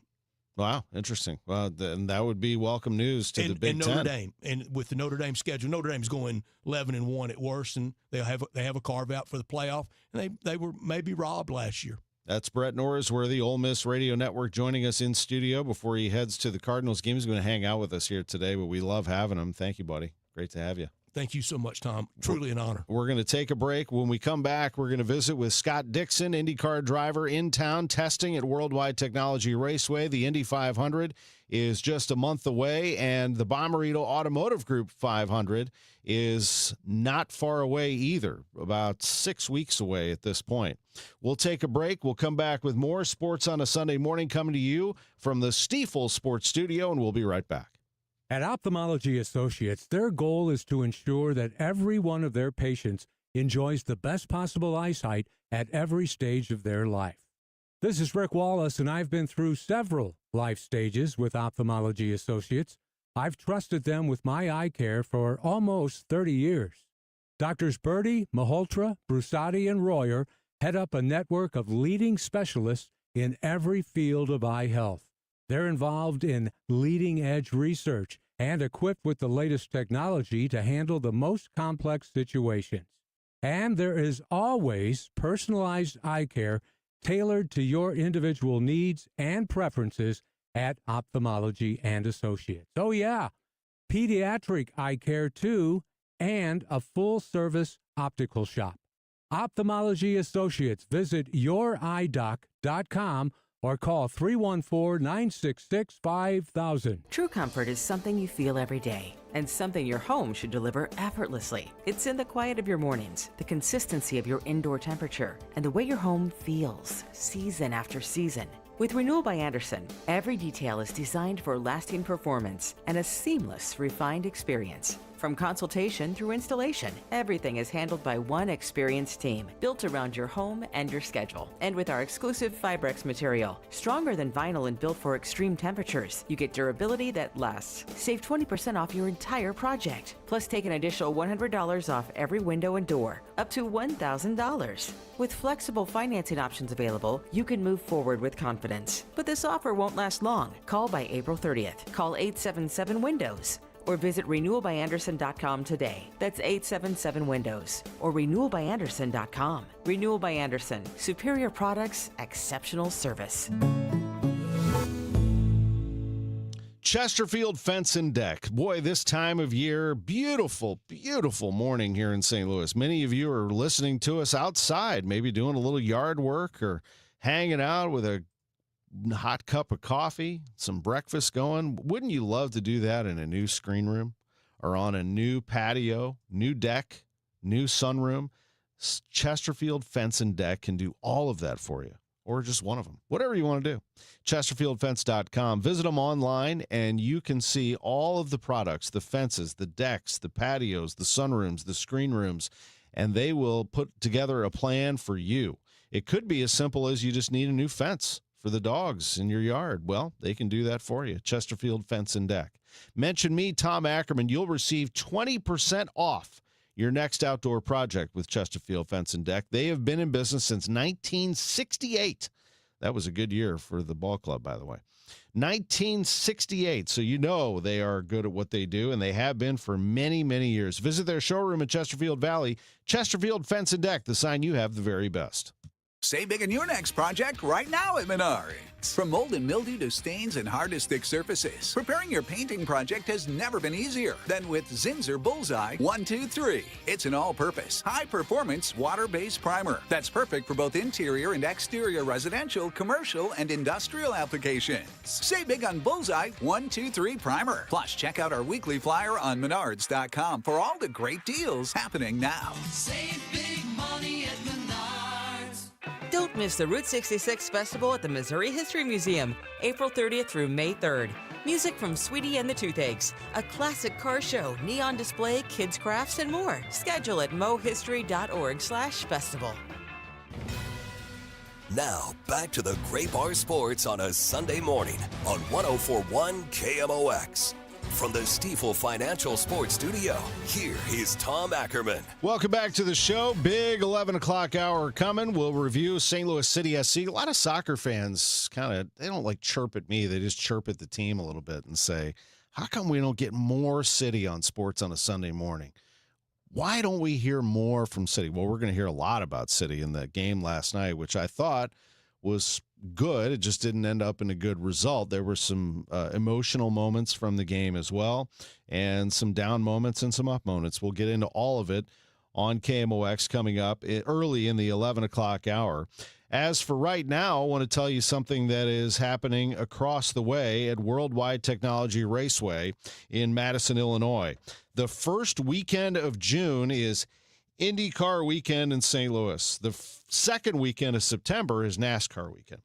Wow, interesting. Well, then that would be welcome news to the Big Ten. And Notre Dame, and with the Notre Dame schedule, Notre Dame's going 11-1 at worst, and they have a carve out for the playoff, and they were maybe robbed last year. That's Brett Norrisworthy, Ole Miss Radio Network, joining us in studio before he heads to the Cardinals game. He's going to hang out with us here today, but we love having him. Thank you, buddy. Great to have you. Thank you so much, Tom. Truly an honor. We're going to take a break. When we come back, we're going to visit with Scott Dixon, IndyCar driver in town, testing at Worldwide Technology Raceway. The Indy 500 is just a month away, and the Bommarito Automotive Group 500 is not far away either, about 6 weeks away at this point. We'll take a break. We'll come back with more Sports on a Sunday Morning coming to you from the Stiefel Sports Studio, and we'll be right back. At Ophthalmology Associates, their goal is to ensure that every one of their patients enjoys the best possible eyesight at every stage of their life. This is Rick Wallace, and I've been through several life stages with Ophthalmology Associates. I've trusted them with my eye care for almost 30 years. Doctors Birdie, Malhotra, Brusati, and Royer head up a network of leading specialists in every field of eye health. They're involved in leading-edge research and equipped with the latest technology to handle the most complex situations. And there is always personalized eye care tailored to your individual needs and preferences at Ophthalmology and Associates. Oh, yeah, pediatric eye care, too, and a full-service optical shop. Ophthalmology Associates. Visit youridoc.com or call 314-966-5000. True comfort is something you feel every day and something your home should deliver effortlessly. It's in the quiet of your mornings, the consistency of your indoor temperature, and the way your home feels season after season. With Renewal by Andersen, every detail is designed for lasting performance and a seamless, refined experience. From consultation through installation, everything is handled by one experienced team, built around your home and your schedule. And with our exclusive Fibrex material, stronger than vinyl and built for extreme temperatures, you get durability that lasts. Save 20% off your entire project. Plus, take an additional $100 off every window and door, up to $1,000. With flexible financing options available, you can move forward with confidence. But this offer won't last long. Call by April 30th. Call 877-WINDOWS. Or visit renewalbyandersen.com today. That's 877-WINDOWS. Or renewalbyandersen.com. Renewal by Andersen. Superior products, exceptional service. Chesterfield Fence and Deck. Boy, this time of year, beautiful, beautiful morning here in St. Louis. Many of you are listening to us outside, maybe doing a little yard work or hanging out with a hot cup of coffee, some breakfast going. Wouldn't you love to do that in a new screen room or on a new patio, new deck, new sunroom? Chesterfield Fence and Deck can do all of that for you. or just one of them, whatever you want to do. ChesterfieldFence.com. Visit them online, and you can see all of the products, the fences, the decks, the patios, the sunrooms, the screen rooms, and they will put together a plan for you. It could be as simple as you just need a new fence for the dogs in your yard. Well, they can do that for you. Chesterfield Fence and Deck. Mention me, Tom Ackerman. You'll receive 20% off your next outdoor project with Chesterfield Fence and Deck. They have been in business since 1968. That was a good year for the ball club, by the way. 1968. So you know they are good at what they do, and they have been for many, many years. Visit their showroom in Chesterfield Valley. Chesterfield Fence and Deck, the sign you have the very best. Save big on your next project right now at Menards. From mold and mildew to stains and hard to stick surfaces, preparing your painting project has never been easier than with Zinsser Bullseye 123. It's an all-purpose, high-performance, water-based primer that's perfect for both interior and exterior residential, commercial, and industrial applications. Save big on Bullseye 123 primer. Plus, check out our weekly flyer on Menards.com for all the great deals happening now. Save big money at Menards. Don't miss the Route 66 Festival at the Missouri History Museum, April 30th through May 3rd. Music from Sweetie and the Toothaches, a classic car show, neon display, kids' crafts, and more. Schedule at mohistory.org/festival. Now, back to the Great Bar Sports on a Sunday morning on 104.1 KMOX. From the Stifel Financial Sports Studio, here is Tom Ackerman. Welcome back to the show. Big 11 o'clock hour coming. We'll review St. Louis City SC. A lot of soccer fans they don't like chirp at me. They just chirp at the team a little bit and say, how come we don't get more City on sports on a Sunday morning? Why don't we hear more from City? Well, we're going to hear a lot about City in the game last night, which I thought was good. It just didn't end up in a good result. There were some emotional moments from the game as well, and some down moments and some up moments. We'll get into all of it on KMOX coming up early in the 11 o'clock hour. As for right now, I want to tell you something that is happening across the way at Worldwide Technology Raceway in Madison, Illinois. The first weekend of June is IndyCar weekend in St. Louis. The second weekend of September is NASCAR weekend.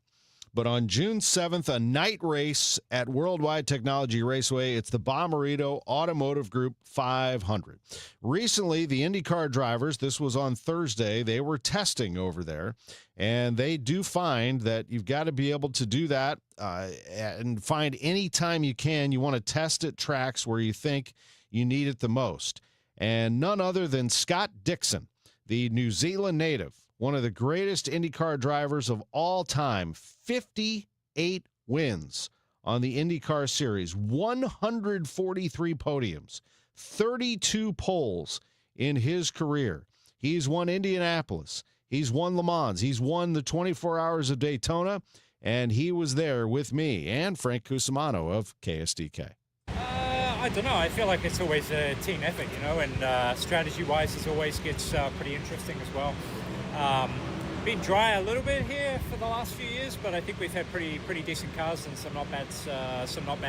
But on June 7th, a night race at Worldwide Technology Raceway. It's the Bommarito Automotive Group 500. Recently, the IndyCar drivers, this was on Thursday, they were testing over there. And they do find that you've got to be able to do that and find any time you can. You want to test at tracks where you think you need it the most. And none other than Scott Dixon, the New Zealand native, one of the greatest IndyCar drivers of all time, 58 wins on the IndyCar Series, 143 podiums, 32 poles in his career. He's won Indianapolis. He's won Le Mans. He's won the 24 Hours of Daytona, and he was there with me and Frank Cusimano of KSDK. I don't know. I feel like it's always a team effort, and strategy-wise, it always gets pretty interesting as well. Been dry a little bit here for the last few years, but I think we've had pretty decent cars and some not bad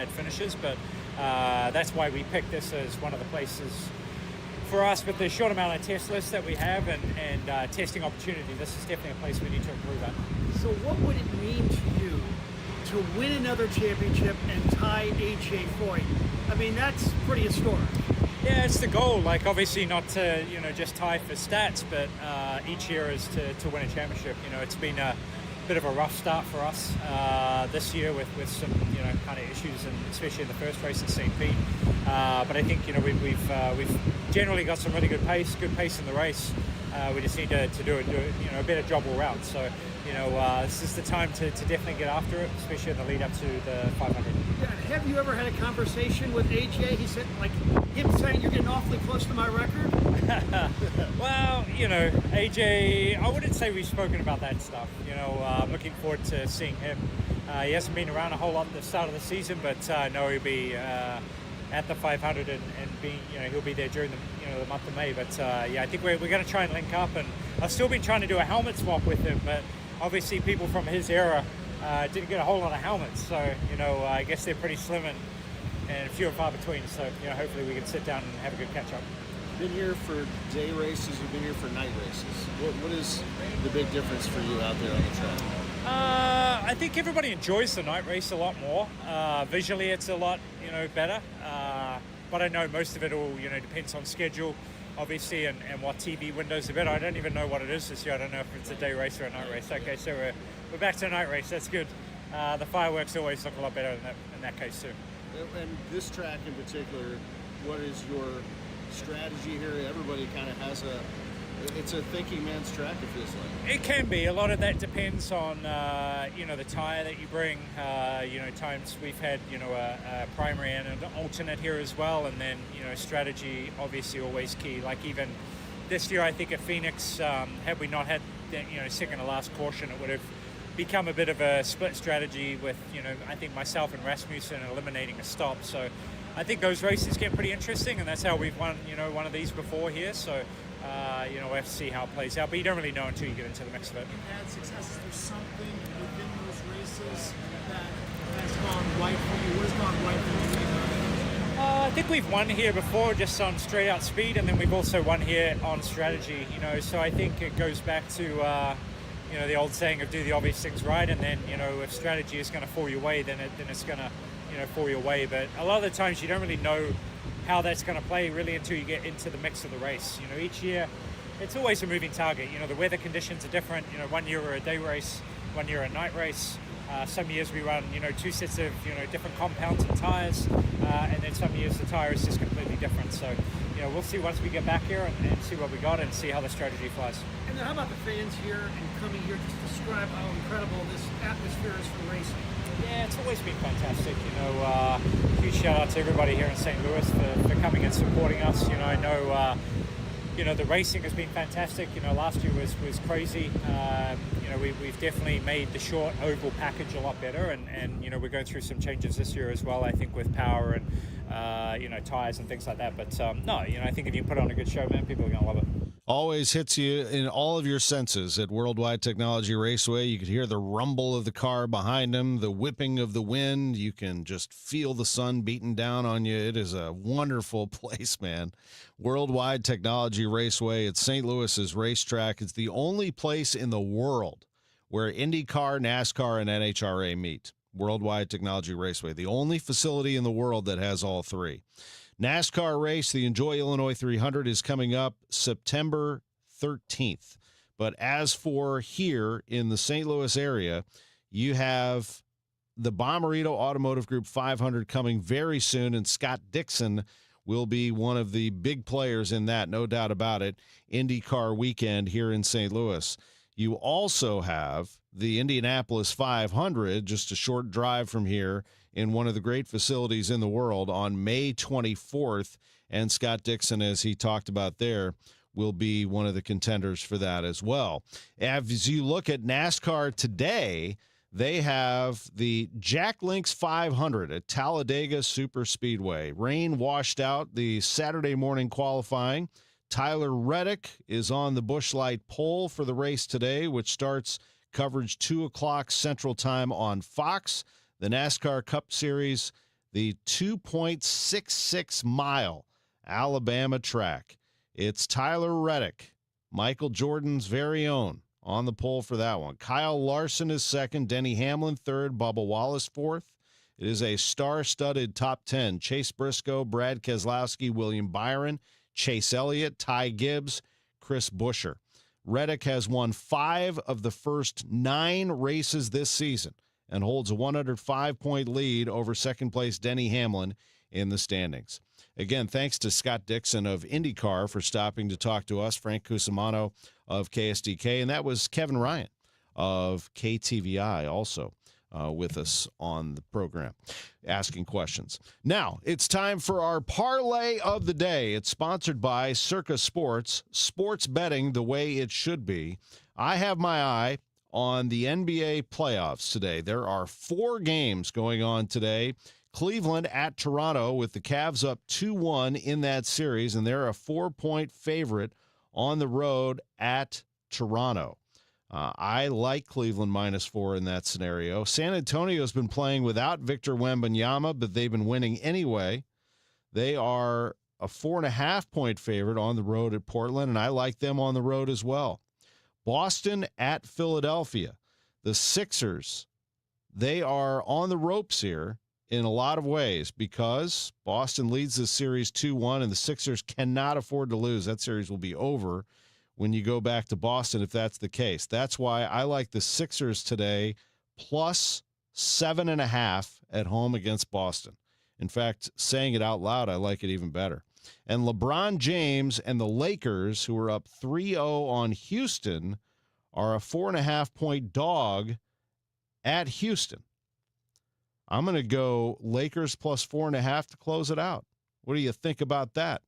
finishes. But that's why we picked this as one of the places for us with the short amount of test lists that we have and testing opportunity. This is definitely a place we need to improve at. So what would it mean to you to win another championship and tie A.J. Foyt? I mean, that's pretty historic. Yeah, it's the goal. Like, obviously not to, just tie for stats, but each year is to win a championship. It's been a bit of a rough start for us this year with some, kind of issues, and especially in the first race in St. Pete. But I think, we've generally got some really good pace in the race. We just need to do a better job all round. So, this is the time to definitely get after it, especially in the lead up to the 500. Yeah, have you ever had a conversation with AJ? He said, him saying you're getting awfully close to my record? Well, AJ, I wouldn't say we've spoken about that stuff. I'm looking forward to seeing him. He hasn't been around a whole lot at the start of the season, but I know he'll be at the 500 and being, he'll be there during the month of May. But I think we're going to try and link up. And I've still been trying to do a helmet swap with him, but obviously people from his era didn't get a whole lot of helmets. So, I guess they're pretty slim and few and far between. So, hopefully we can sit down and have a good catch up. You've been here for day races, you've been here for night races. What is the big difference for you out there on the track? I think everybody enjoys the night race a lot more. Visually, it's a lot, better. But I know most of it all, depends on schedule, obviously, and what TV windows are better. I don't even know what it is this year. I don't know if it's a day race or a night race. Okay, so we're back to a night race. That's good. The fireworks always look a lot better in that case too. And this track in particular, what is your strategy here? Everybody kind of has it's a thinking man's track, it feels like. It can be. A lot of that depends on, the tire that you bring. Times we've had, a primary and an alternate here as well. And then, strategy, obviously always key. Like even this year, I think at Phoenix, had we not had, second to last caution, it would have become a bit of a split strategy with, I think myself and Rasmussen eliminating a stop. So I think those races get pretty interesting, and that's how we've won, one of these before here. So, we'll have to see how it plays out, but you don't really know until you get into the mix of it. You've had success. Is there something within those races that has gone right for you? What has gone right for you? I think we've won here before just on straight out speed, and then we've also won here on strategy, so I think it goes back to, the old saying of do the obvious things right, and then, if strategy is going to fall your way, then it's going to, fall your way. But a lot of the times you don't really know how that's going to play really until you get into the mix of the race. Each year it's always a moving target. The weather conditions are different. One year we're a day race, one year a night race. Some years we run, two sets of, different compounds and tires, and then some years the tire is just completely different. So, we'll see once we get back here and see what we got and see how the strategy flies. And then how about the fans here and coming here? Just describe how incredible this atmosphere is for racing. Yeah, it's always been fantastic. Huge shout out to everybody here in St. Louis for coming and supporting us. I know, the racing has been fantastic. Last year was crazy. We've definitely made the short oval package a lot better, and we're going through some changes this year as well. I think with power and tires and things like that. But I think if you put on a good show, man, people are going to love it. Always hits you in all of your senses at Worldwide Technology Raceway. You could hear the rumble of the car behind him, the whipping of the wind. You can just feel the sun beating down on you. It is a wonderful place, man. Worldwide Technology Raceway at St. Louis's racetrack. It's the only place in the world where IndyCar, NASCAR, and NHRA meet. Worldwide Technology Raceway, the only facility in the world that has all three. NASCAR race, the Enjoy Illinois 300, is coming up September 13th. But as for here in the St. Louis area, you have the Bommarito Automotive Group 500 coming very soon, and Scott Dixon will be one of the big players in that, no doubt about it, IndyCar weekend here in St. Louis. You also have the Indianapolis 500, just a short drive from here, in one of the great facilities in the world on May 24th. And Scott Dixon, as he talked about there, will be one of the contenders for that as well. As you look at NASCAR today, they have the Jack Links 500 at Talladega Superspeedway. Rain washed out the Saturday morning qualifying. Tyler Reddick is on the Busch Light pole for the race today, which starts coverage 2 o'clock Central Time on Fox. The NASCAR Cup Series, the 2.66-mile Alabama track. It's Tyler Reddick, Michael Jordan's very own, on the pole for that one. Kyle Larson is second, Denny Hamlin third, Bubba Wallace fourth. It is a star-studded top 10. Chase Briscoe, Brad Keselowski, William Byron, Chase Elliott, Ty Gibbs, Chris Buescher. Reddick has won 5 of the first 9 races this season and holds a 105-point lead over second-place Denny Hamlin in the standings. Again, thanks to Scott Dixon of IndyCar for stopping to talk to us, Frank Cusimano of KSDK, and that was Kevin Ryan of KTVI also with us on the program, asking questions. Now, it's time for our parlay of the day. It's sponsored by Circa Sports, sports betting the way it should be. I have my eye on the NBA playoffs today. There are 4 games going on today. Cleveland at Toronto with the Cavs up 2-1 in that series, and they're a 4-point favorite on the road at Toronto. I like Cleveland -4 in that scenario. San Antonio's been playing without Victor Wembanyama, but they've been winning anyway. They are a 4.5-point favorite on the road at Portland, and I like them on the road as well. Boston at Philadelphia. the Sixers, they are on the ropes here in a lot of ways because Boston leads this series 2-1, and the Sixers cannot afford to lose. That series will be over when you go back to Boston if that's the case. That's why I like the Sixers today plus 7.5 at home against Boston. In fact, saying it out loud, I like it even better. And LeBron James and the Lakers, who are up 3-0 on Houston, are a 4.5-point dog at Houston. I'm going to go Lakers plus 4.5 to close it out. What do you think about that?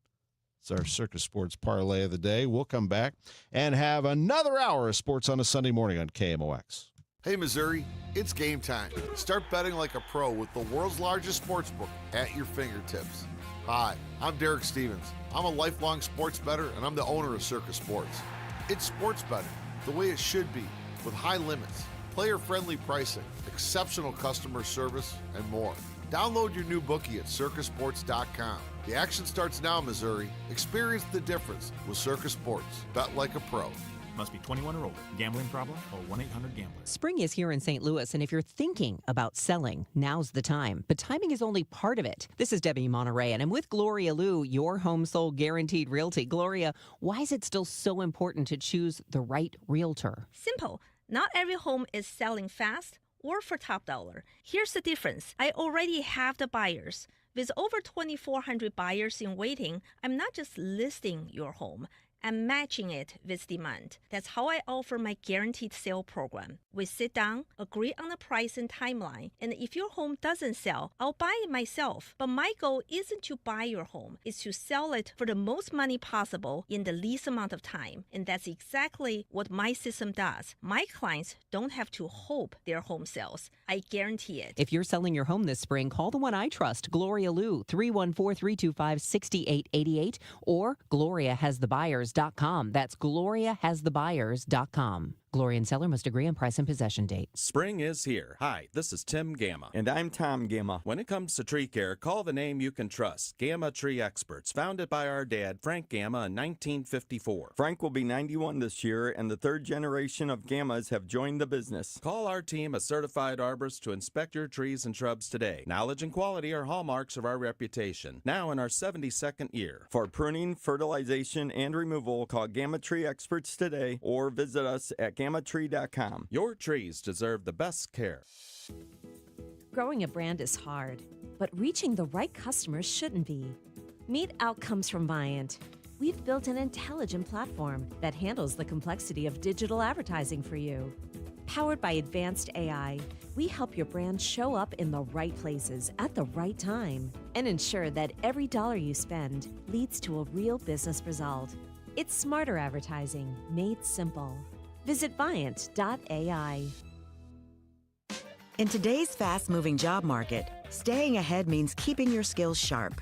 It's our Circus Sports Parlay of the day. We'll come back and have another hour of sports on a Sunday morning on KMOX. Hey, Missouri, it's game time. Start betting like a pro with the world's largest sports book at your fingertips. Hi, I'm Derek Stevens. I'm a lifelong sports bettor, and I'm the owner of Circus Sports. It's sports betting the way it should be, with high limits, player-friendly pricing, exceptional customer service, and more. Download your new bookie at circusports.com. The action starts now, Missouri. Experience the difference with Circus Sports. Bet like a pro. Must be 21 or older. Gambling problem? Call 1-800-GAMBLER. Spring is here in St. Louis, and if you're thinking about selling, now's the time. But timing is only part of it. This is Debbie Monterey, and I'm with Gloria Liu, your home sold guaranteed realty. Gloria, why is it still so important to choose the right realtor? Simple. Not every home is selling fast or for top dollar. Here's the difference. I already have the buyers. With over 2,400 buyers in waiting, I'm not just listing your home. I'm matching it with demand. That's how I offer my guaranteed sale program. We sit down, agree on the price and timeline, and if your home doesn't sell, I'll buy it myself. But my goal isn't to buy your home, it's to sell it for the most money possible in the least amount of time. And that's exactly what my system does. My clients don't have to hope their home sells. I guarantee it. If you're selling your home this spring, call the one I trust, Gloria Liu, 314-325-6888, or GloriaHasTheBuyers.com. That's GloriaHasTheBuyers.com. Gloria and seller must agree on price and possession date. Spring is here. Hi, this is Tim Gamma. And I'm Tom Gamma. When it comes to tree care, call the name you can trust. Gamma Tree Experts, founded by our dad, Frank Gamma, in 1954. Frank will be 91 this year, and the third generation of Gammas have joined the business. Call our team of certified arborists to inspect your trees and shrubs today. Knowledge and quality are hallmarks of our reputation. Now in our 72nd year. For pruning, fertilization, and removal, call Gamma Tree Experts today or visit us at GammaTree.com. Your trees deserve the best care. Growing a brand is hard, but reaching the right customers shouldn't be. Meet Outcomes from Viant. We've built an intelligent platform that handles the complexity of digital advertising for you. Powered by advanced AI, we help your brand show up in the right places at the right time and ensure that every dollar you spend leads to a real business result. It's smarter advertising made simple. Visit Viant.ai. In today's fast-moving job market, staying ahead means keeping your skills sharp.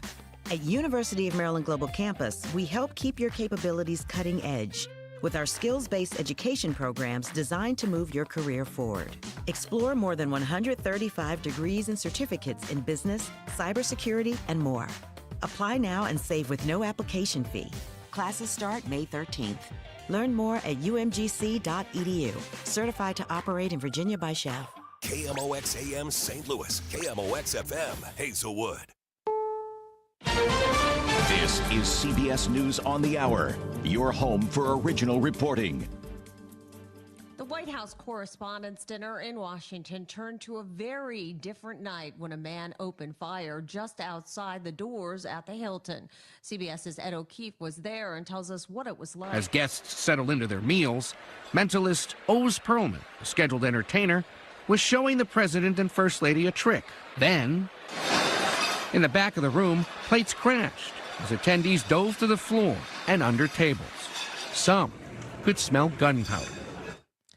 At University of Maryland Global Campus, we help keep your capabilities cutting edge with our skills-based education programs designed to move your career forward. Explore more than 135 degrees and certificates in business, cybersecurity, and more. Apply now and save with no application fee. Classes start May 13th. Learn more at umgc.edu. Certified to operate in Virginia by Chef. KMOX AM St. Louis, KMOX FM Hazelwood. This is CBS News on the Hour, your home for original reporting. The White House Correspondents' Dinner in Washington turned to a very different night when a man opened fire just outside the doors at the Hilton. CBS's Ed O'Keefe was there and tells us what it was like. As guests settled into their meals, mentalist Oz Perlman, a scheduled entertainer, was showing the president and first lady a trick. Then, in the back of the room, plates crashed as attendees dove to the floor and under tables. Some could smell gunpowder.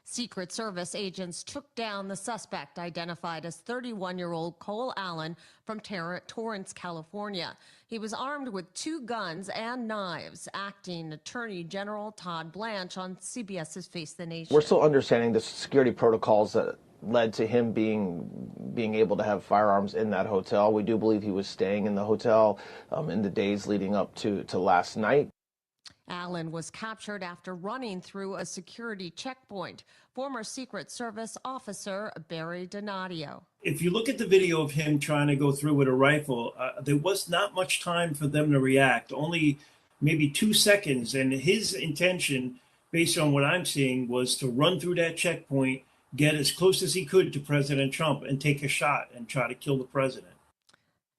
Secret Service agents took down the suspect identified as 31-year-old Cole Allen from Torrance, California. He was armed with 2 guns and knives. Acting Attorney General Todd Blanche on CBS's Face the Nation. We're still understanding the security protocols that led to him being able to have firearms in that hotel. We do believe he was staying in the hotel in the days leading up to last night. Allen was captured after running through a security checkpoint. Former Secret Service officer Barry Donadio. If you look at the video of him trying to go through with a rifle, there was not much time for them to react, only maybe 2 seconds. And his intention, based on what I'm seeing, was to run through that checkpoint, get as close as he could to President Trump and take a shot and try to kill the president.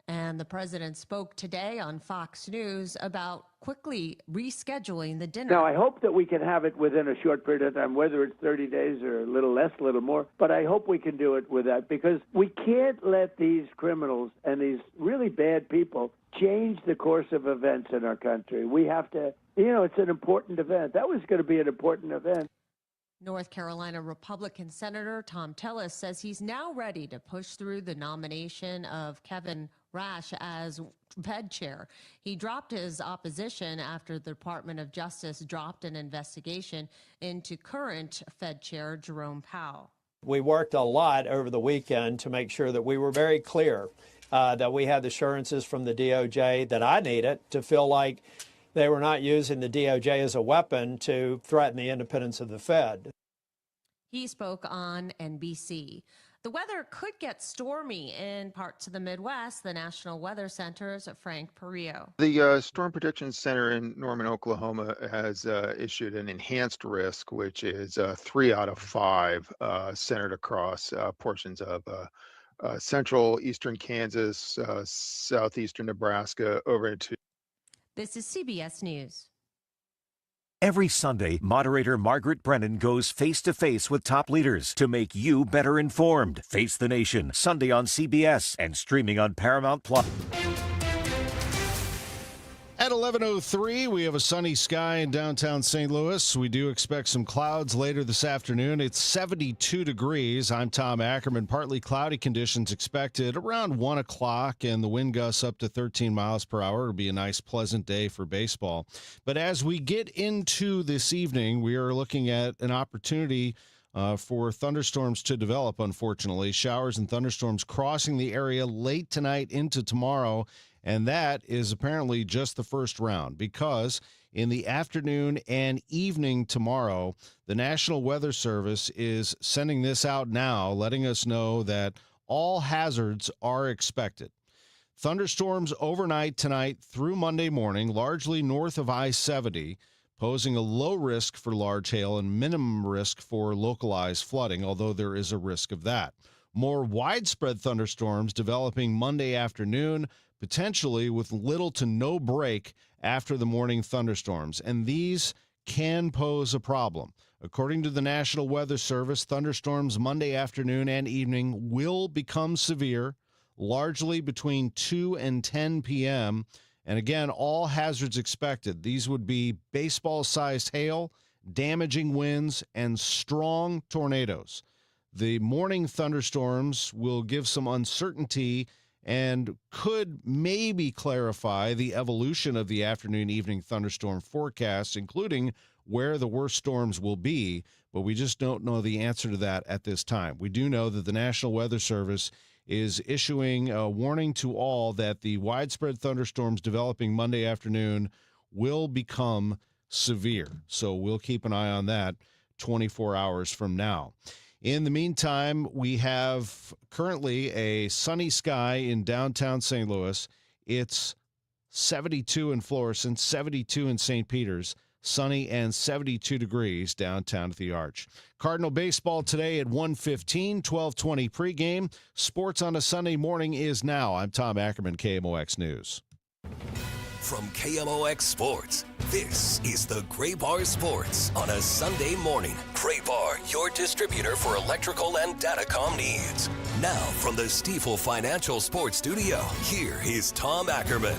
And the president spoke today on Fox News about quickly rescheduling the dinner. Now, I hope that we can have it within a short period of time, whether it's 30 days or a little less, a little more. But I hope we can do it with that, because we can't let these criminals and these really bad people change the course of events in our country. We have to, it's an important event. That was going to be an important event. North Carolina Republican Senator Tom Tillis says he's now ready to push through the nomination of Kevin Rash as Fed chair. He dropped his opposition after the Department of Justice dropped an investigation into current Fed chair Jerome Powell. We worked a lot over the weekend to make sure that we were very clear that we had assurances from the DOJ that I needed to feel like they were not using the DOJ as a weapon to threaten the independence of the Fed. He spoke on NBC. The weather could get stormy in parts of the Midwest. The National Weather Center's Frank Perillo. The Storm Prediction Center in Norman, Oklahoma has issued an enhanced risk, which is 3 out of 5 centered across portions of central eastern Kansas, southeastern Nebraska, over into. This is CBS News. Every Sunday, moderator Margaret Brennan goes face-to-face with top leaders to make you better informed. Face the Nation, Sunday on CBS and streaming on Paramount+. At 11:03, we have a sunny sky in downtown St. Louis. We do expect some clouds later this afternoon. It's 72 degrees. I'm Tom Ackerman. Partly cloudy conditions expected around 1 o'clock, and the wind gusts up to 13 miles per hour. It'll be a nice, pleasant day for baseball. But as we get into this evening, we are looking at an opportunity for thunderstorms to develop, unfortunately. Showers and thunderstorms crossing the area late tonight into tomorrow. And that is apparently just the first round, because in the afternoon and evening tomorrow, the National Weather Service is sending this out now, letting us know that all hazards are expected. Thunderstorms overnight tonight through Monday morning, largely north of I-70, posing a low risk for large hail and minimum risk for localized flooding, although there is a risk of that. More widespread thunderstorms developing Monday afternoon, potentially with little to no break after the morning thunderstorms. And these can pose a problem. According to the National Weather Service, thunderstorms Monday afternoon and evening will become severe, largely between 2 and 10 p.m. And again, all hazards expected. These would be baseball-sized hail, damaging winds, and strong tornadoes. The morning thunderstorms will give some uncertainty and could maybe clarify the evolution of the afternoon-evening thunderstorm forecast, including where the worst storms will be, but we just don't know the answer to that at this time. We do know that the National Weather Service is issuing a warning to all that the widespread thunderstorms developing Monday afternoon will become severe. So we'll keep an eye on that 24 hours from now. In the meantime, we have currently a sunny sky in downtown St. Louis. It's 72 in Florissant, 72 in St. Peter's, sunny and 72 degrees downtown at the Arch. Cardinal baseball today at 1:15, 12:20 pregame. Sports on a Sunday morning is now. I'm Tom Ackerman, KMOX News. From KMOX Sports, this is the Gray Bar Sports on a Sunday morning. Gray Bar, your distributor for electrical and datacom needs. Now from the Stifel Financial Sports Studio, here is Tom Ackerman.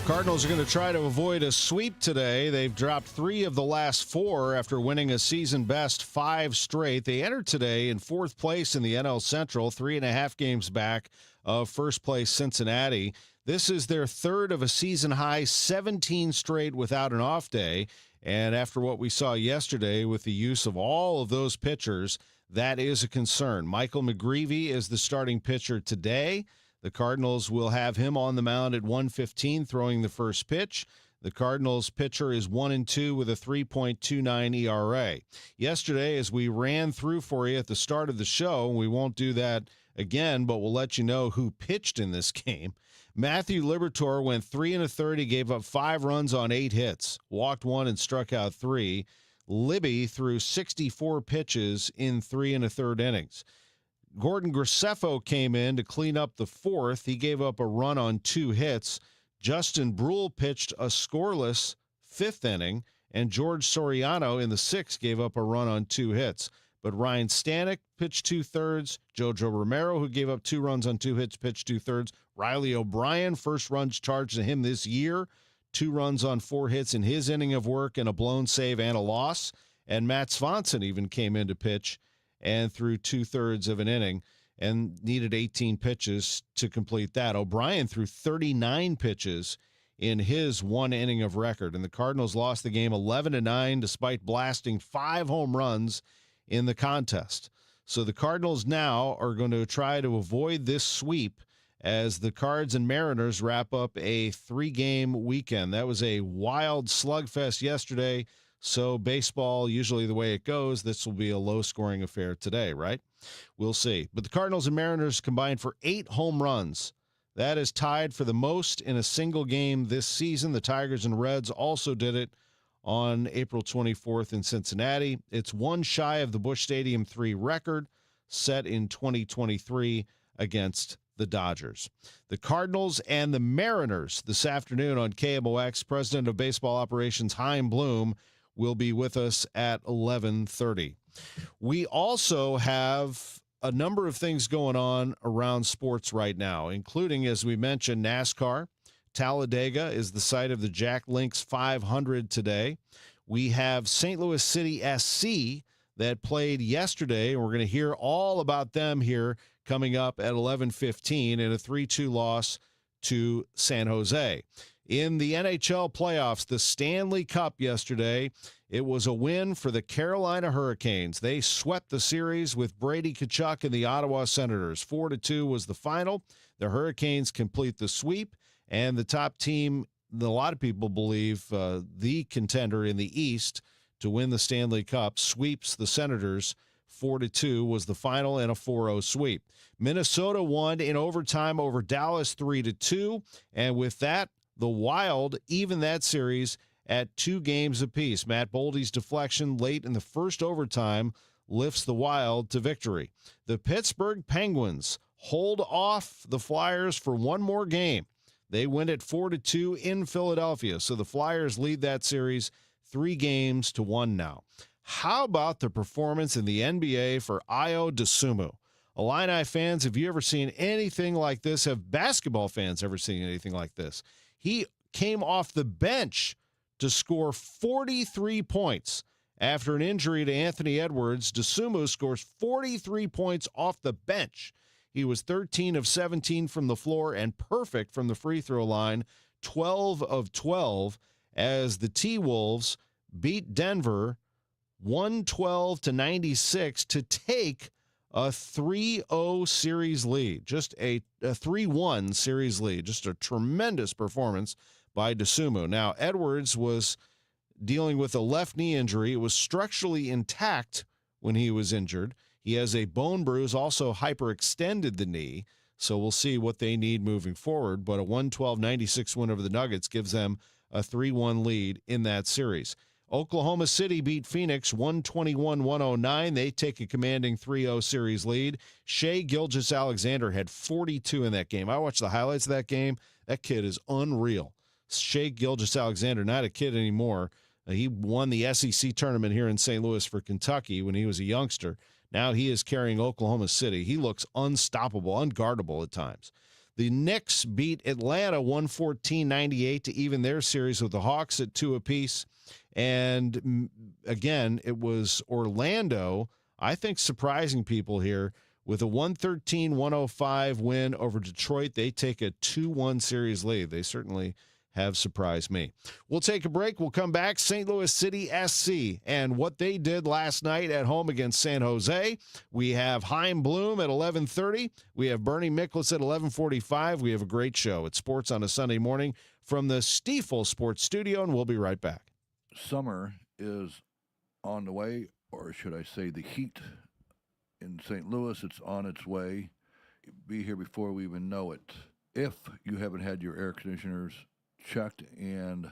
Cardinals are going to try to avoid a sweep today. They've dropped 3 of the last 4 after winning a season-best 5 straight. They entered today in 4th place in the NL Central, 3.5 games back of first-place Cincinnati. This is their 3rd of a season-high 17 straight without an off day. And after what we saw yesterday with the use of all of those pitchers, that is a concern. Michael McGreevy is the starting pitcher today. The Cardinals will have him on the mound at 1:15 throwing the first pitch. The Cardinals pitcher is 1-2 with a 3.29 ERA. Yesterday, as we ran through for you at the start of the show, we won't do that again, but we'll let you know who pitched in this game. Matthew Liberatore went 3 1/3. He gave up 5 runs on 8 hits, walked 1 and struck out 3. Libby threw 64 pitches in 3 1/3 innings. Gordon Graceffo came in to clean up the 4th. He gave up a run on 2 hits. Justin Brule pitched a scoreless 5th inning, and George Soriano in the 6th gave up a run on 2 hits. But Ryan Stanek pitched 2/3. Jojo Romero, who gave up 2 runs on 2 hits, pitched 2/3. Riley O'Brien, first runs charged to him this year, 2 runs on 4 hits in his inning of work and a blown save and a loss. And Matt Swanson even came in to pitch and threw 2/3 of an inning and needed 18 pitches to complete that. O'Brien threw 39 pitches in his 1 inning of record, and the Cardinals lost the game 11-9 despite blasting 5 home runs in the contest. So the Cardinals now are going to try to avoid this sweep as the Cards and Mariners wrap up a 3-game weekend. That was a wild slugfest yesterday. So baseball, usually the way it goes, this will be a low-scoring affair today, right? We'll see. But the Cardinals and Mariners combined for 8 home runs. That is tied for the most in a single game this season. The Tigers and Reds also did it on April 24th in Cincinnati. It's one shy of the Busch Stadium 3 record set in 2023 against the Dodgers. The Cardinals and the Mariners this afternoon on KMOX. President of Baseball Operations Chaim Bloom will be with us at 11:30. We also have a number of things going on around sports right now, including, as we mentioned, NASCAR. Talladega is the site of the Jack Links 500 today. We have St. Louis City SC that played yesterday, and we're going to hear all about them here coming up at 11:15 in a 3-2 loss to San Jose. In the NHL playoffs, the Stanley Cup yesterday, it was a win for the Carolina Hurricanes. They swept the series with Brady Tkachuk and the Ottawa Senators. 4-2 was the final. The Hurricanes complete the sweep, and the top team, a lot of people believe, the contender in the East to win the Stanley Cup, sweeps the Senators. 4-2 was the final in a 4-0 sweep. Minnesota won in overtime over Dallas 3-2, and with that, the Wild even that series at 2 games apiece. Matt Boldy's deflection late in the first overtime lifts the Wild to victory. The Pittsburgh Penguins hold off the Flyers for one more game. They win at 4-2 in Philadelphia, so the Flyers lead that series 3-1 now. How about the performance in the NBA for Ayo Dosunmu? Illini fans, have you ever seen anything like this? Have basketball fans ever seen anything like this? He came off the bench to score 43 points. After an injury to Anthony Edwards, Dosunmu scores 43 points off the bench. He was 13 of 17 from the floor and perfect from the free throw line, 12 of 12, as the T-Wolves beat Denver 112-96 to take a 3-0 series lead, just a 3-1 series lead, just a tremendous performance by Dosunmu. Now, Edwards was dealing with a left knee injury. It was structurally intact when he was injured. He has a bone bruise, also hyperextended the knee, so we'll see what they need moving forward. But a 112-96 win over the Nuggets gives them a 3-1 lead in that series. Oklahoma City beat Phoenix 121-109. They take a commanding 3-0 series lead. Shai Gilgeous-Alexander had 42 in that game. I watched the highlights of that game. That kid is unreal. Shai Gilgeous-Alexander, not a kid anymore. He won the SEC tournament here in St. Louis for Kentucky when he was a youngster. Now he is carrying Oklahoma City. He looks unstoppable, unguardable at times. The Knicks beat Atlanta 114-98 to even their series with the Hawks at 2 apiece. And again, it was Orlando, I think, surprising people here with a 113-105 win over Detroit. They take a 2-1 series lead. They certainly have surprised me. We'll take a break. We'll come back. St. Louis City SC and what they did last night at home against San Jose. We have Chaim Bloom at 11:30. We have Bernie Miklasz at 11:45. We have a great show. It's Sports on a Sunday morning from the Stiefel Sports Studio, and we'll be right back. Summer is on the way, or should I say the heat in St. Louis, it's on its way. Be here before we even know it. If you haven't had your air conditioners checked and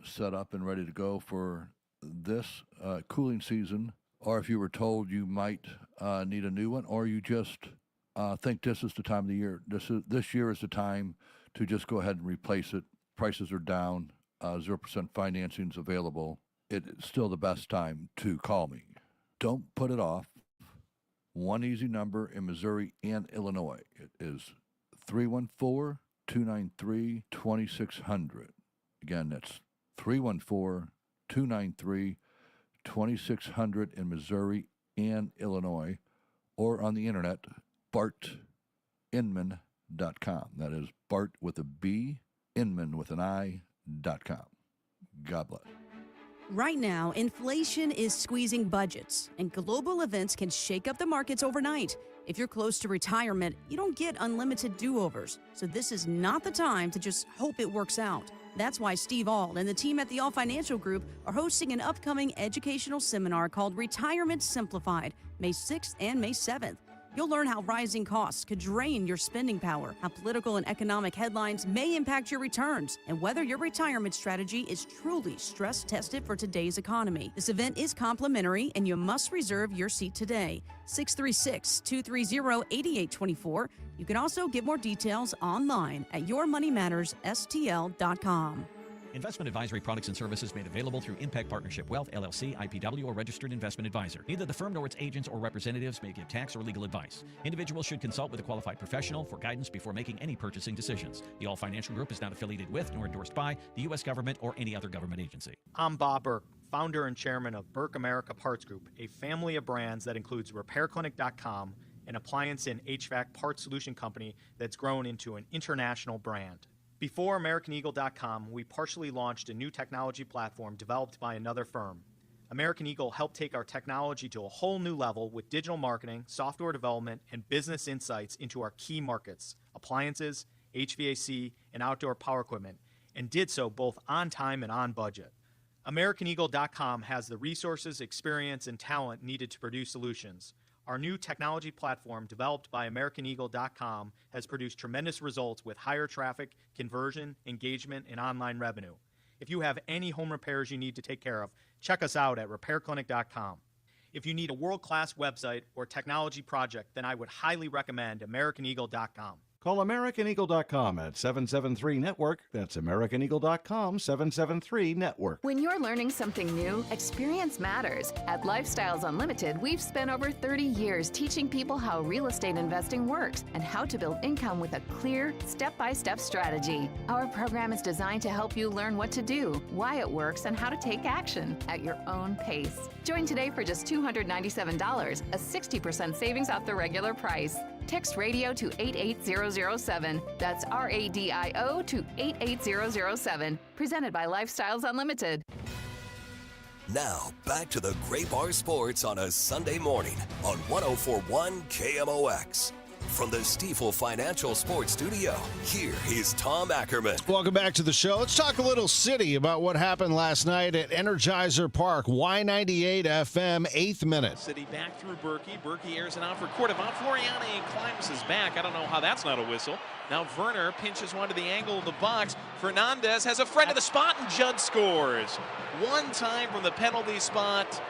set up and ready to go for this cooling season, or if you were told you might need a new one, or you just think this is the time of the year, this year is the time to just go ahead and replace it. Prices are down, 0% financing is available. It's still the best time to call me. Don't put it off. One easy number in Missouri and Illinois. It is 314-293-2600. Again, that's 314-293-2600 in Missouri and Illinois, or on the internet, bartinman.com. That is Bart with a B, Inman with an I.com. God bless. Right now, inflation is squeezing budgets, and global events can shake up the markets overnight. If you're close to retirement, you don't get unlimited do-overs, so this is not the time to just hope it works out. That's why Steve Auld and the team at the All Financial Group are hosting an upcoming educational seminar called Retirement Simplified, May 6th and May 7th. You'll learn how rising costs could drain your spending power, how political and economic headlines may impact your returns, and whether your retirement strategy is truly stress-tested for today's economy. This event is complimentary, and you must reserve your seat today. 636-230-8824. You can also get more details online at yourmoneymattersstl.com. Investment advisory products and services made available through Impact Partnership Wealth, LLC, IPW, or registered investment advisor. Neither the firm nor its agents or representatives may give tax or legal advice. Individuals should consult with a qualified professional for guidance before making any purchasing decisions. The All Financial Group is not affiliated with nor endorsed by the U.S. government or any other government agency. I'm Bob Burke, founder and chairman of Burke America Parts Group, a family of brands that includes RepairClinic.com, an appliance and HVAC parts solution company that's grown into an international brand. Before AmericanEagle.com, we partially launched a new technology platform developed by another firm. American Eagle helped take our technology to a whole new level with digital marketing, software development, and business insights into our key markets, appliances, HVAC, and outdoor power equipment, and did so both on time and on budget. AmericanEagle.com has the resources, experience, and talent needed to produce solutions. Our new technology platform, developed by AmericanEagle.com, has produced tremendous results with higher traffic, conversion, engagement, and online revenue. If you have any home repairs you need to take care of, check us out at RepairClinic.com. If you need a world-class website or technology project, then I would highly recommend AmericanEagle.com. Call AmericanEagle.com at 773-NETWORK. That's AmericanEagle.com, 773-NETWORK. When you're learning something new, experience matters. At Lifestyles Unlimited, we've spent over 30 years teaching people how real estate investing works and how to build income with a clear, step-by-step strategy. Our program is designed to help you learn what to do, why it works, and how to take action at your own pace. Join today for just $297, a 60% savings off the regular price. Text radio to 88007. That's RADIO to 88007. Presented by Lifestyles Unlimited. Now, back to the Gray Bar Sports on a Sunday morning on 104.1 KMOX. From the Stiefel Financial Sports Studio, here is Tom Ackerman. Welcome back to the show. Let's talk a little city about what happened last night at Energizer Park. Y98 FM, 8th minute. City back through Berkey. Berkey airs it out for Cordova. Floriani climbs his back. I don't know how that's not a whistle. Now Werner pinches one to the angle of the box. Fernandez has a friend of the spot, and Judd scores. One time from the penalty spot.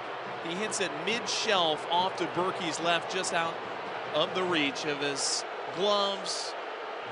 He hits it mid-shelf off to Berkey's left, just out of the reach of his gloves.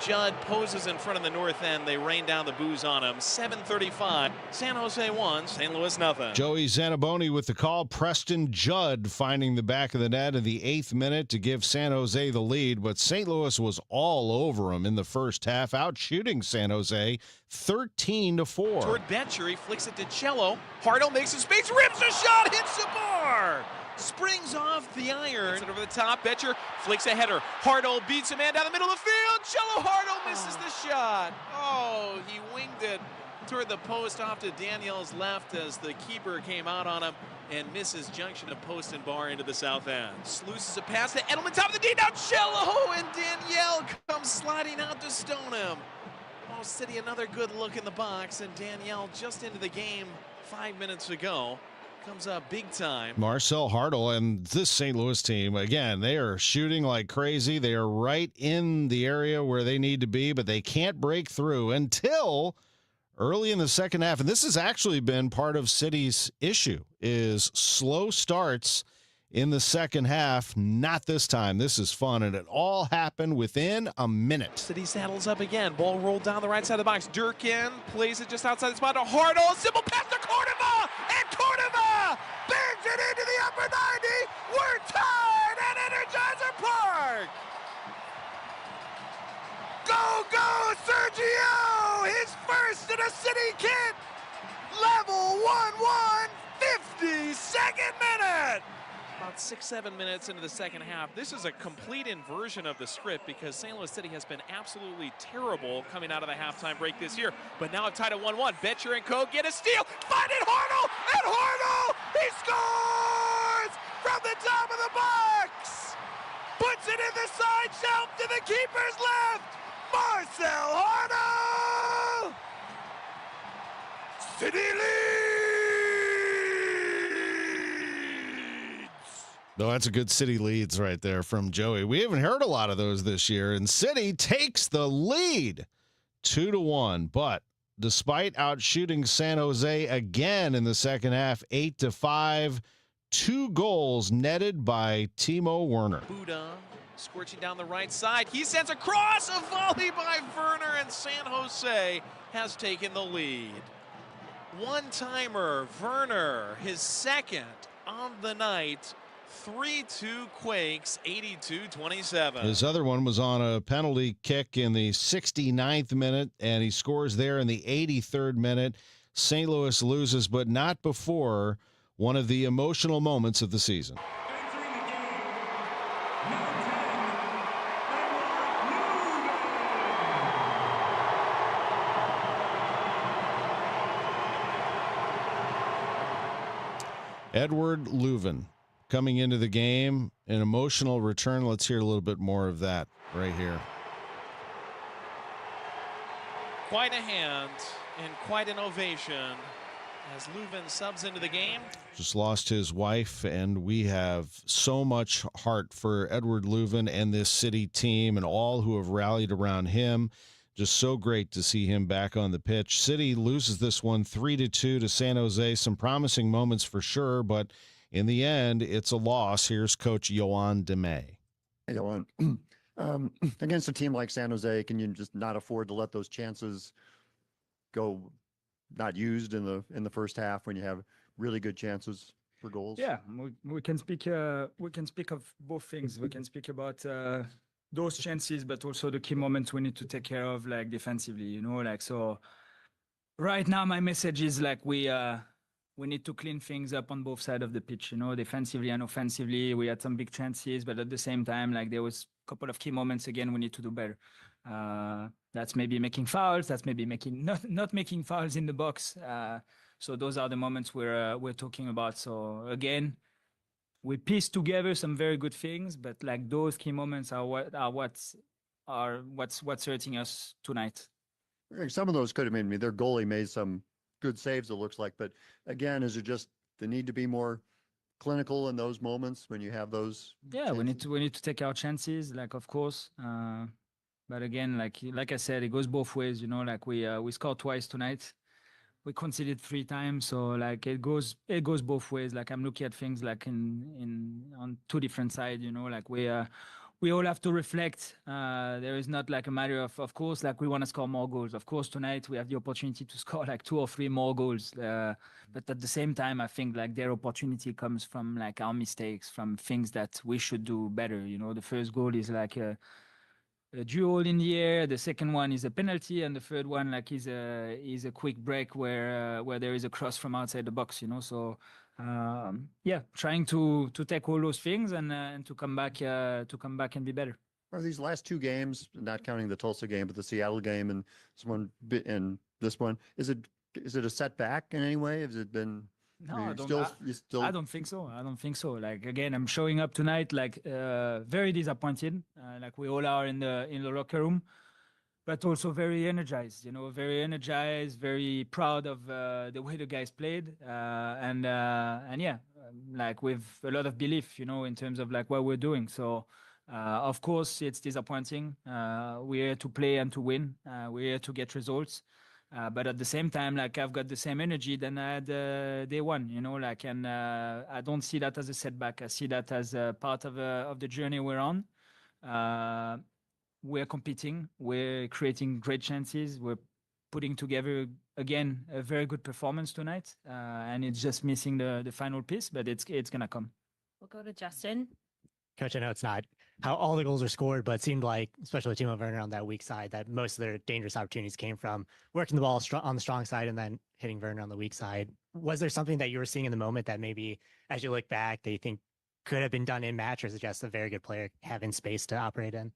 Judd poses in front of the north end. They rain down the booze on him. 7:35. San Jose 1, St. Louis nothing. Joey Zanaboni with the call. Preston Judd finding the back of the net in the 8th minute to give San Jose the lead, but St. Louis was all over him in the first half, out shooting San Jose 13-4. Toward Betcher, he flicks it to Cello. Hartle makes a space, rips a shot, hits the bar. Springs off the iron. Gets it over the top. Betcher flicks a header. Hartle beats a man down the middle of the field. Cello Hartle misses the shot. Oh, he winged it toward the post off to Daniel's left as the keeper came out on him and misses junction of post and bar into the south end. Sluices a pass to Edelman, top of the D. Now Cello and Danielle come sliding out to stone him. City another good look in the box, and Danielle just into the game 5 minutes ago. Comes up big time. Marcel Hartl and this St. Louis team, again, they are shooting like crazy. They are right in the area where they need to be, but they can't break through until early in the second half. And this has actually been part of City's issue, is slow starts in the second half. Not this time. This is fun, and it all happened within a minute. City saddles up again. Ball rolled down the right side of the box. Durkin plays it just outside the spot to Hartl. Simple pass to Cordova, and Cordova bangs it into the upper 90. We're tied at Energizer Park. Go, go, Sergio! His first in a City kit. Level 1-1, 52nd minute. About 6-7 minutes into the second half. This is a complete inversion of the script because St. Louis City has been absolutely terrible coming out of the halftime break this year. But now it's tied at 1-1. Betcher and Co. get a steal. Find it, Hartl! And Hartl! He scores! From the top of the box! Puts it in the side shelf to the keeper's left! Marcel Hartl! City leads! No, that's a good City leads right there from Joey. We haven't heard a lot of those this year, and City takes the lead 2-1. But despite outshooting San Jose again in the second half, 8-5, 2 goals netted by Timo Werner. Buda scorching down the right side. He sends a cross, a volley by Werner, and San Jose has taken the lead. One-timer, Werner, his second on the night. 3-2 Quakes, 82-27. His other one was on a penalty kick in the 69th minute, and he scores there in the 83rd minute. St. Louis loses, but not before one of the emotional moments of the season. Edward Leuven coming into the game, an emotional return. Let's hear a little bit more of that right here. Quite a hand and quite an ovation as Leuven subs into the game. Just lost his wife, and we have so much heart for Edward Leuven and this City team and all who have rallied around him. Just so great to see him back on the pitch. City loses this one 3-2 to San Jose. Some promising moments for sure, but in the end, it's a loss. Here's Coach Yohan Demay. Hey, Yohan. Against a team like San Jose, can you just not afford to let those chances go not used in the first half when you have really good chances for goals? Yeah, we can speak of both things. We can speak about those chances, but also the key moments we need to take care of, like defensively. So right now my message is like we need to clean things up on both sides of the pitch, defensively and offensively. We had some big chances, but at the same time, like there was a couple of key moments again we need to do better. That's maybe making fouls, that's maybe not making fouls in the box. So those are the moments we're talking about. So again, we pieced together some very good things, but like those key moments are what's hurting us tonight. Some of those could have made their goalie made some good saves, it looks like, but again, is it just the need to be more clinical in those moments when you have those chances? we need to take our chances, like, of course, but again, like I said, it goes both ways. Like we scored twice tonight, we conceded 3 times, so like it goes both ways. Like I'm looking at things like on 2 different sides. Like we all have to reflect. There is not like a matter of course, like we want to score more goals. Of course, tonight we have the opportunity to score like 2 or 3 more goals. But at the same time, I think like their opportunity comes from like our mistakes, from things that we should do better. The first goal is like a duel in the air. The second one is a penalty, and the third one like is a quick break where there is a cross from outside the box. So. Trying to take all those things and to come back and be better. Are these last 2 games, not counting the Tulsa game, but the Seattle game and this one, is it a setback in any way? Has it been? No, I don't think so. Like again, I'm showing up tonight like very disappointed. Like we all are in the locker room. but also very energized, very energized, very proud of the way the guys played. And yeah, like with a lot of belief, in terms of like what we're doing. So, of course, it's disappointing. We're here to play and to win. We're here to get results. But at the same time, like I've got the same energy than I had day one, and I don't see that as a setback. I see that as a part of the journey we're on. We're competing. We're creating great chances. We're putting together again a very good performance tonight, and it's just missing the final piece. But it's gonna come. We'll go to Justin. Coach, I know it's not how all the goals are scored, but it seemed like, especially with Timo Werner on that weak side, that most of their dangerous opportunities came from working the ball on the strong side and then hitting Werner on the weak side. Was there something that you were seeing in the moment that maybe, as you look back, that you think could have been done in match, or is it just a very good player having space to operate in?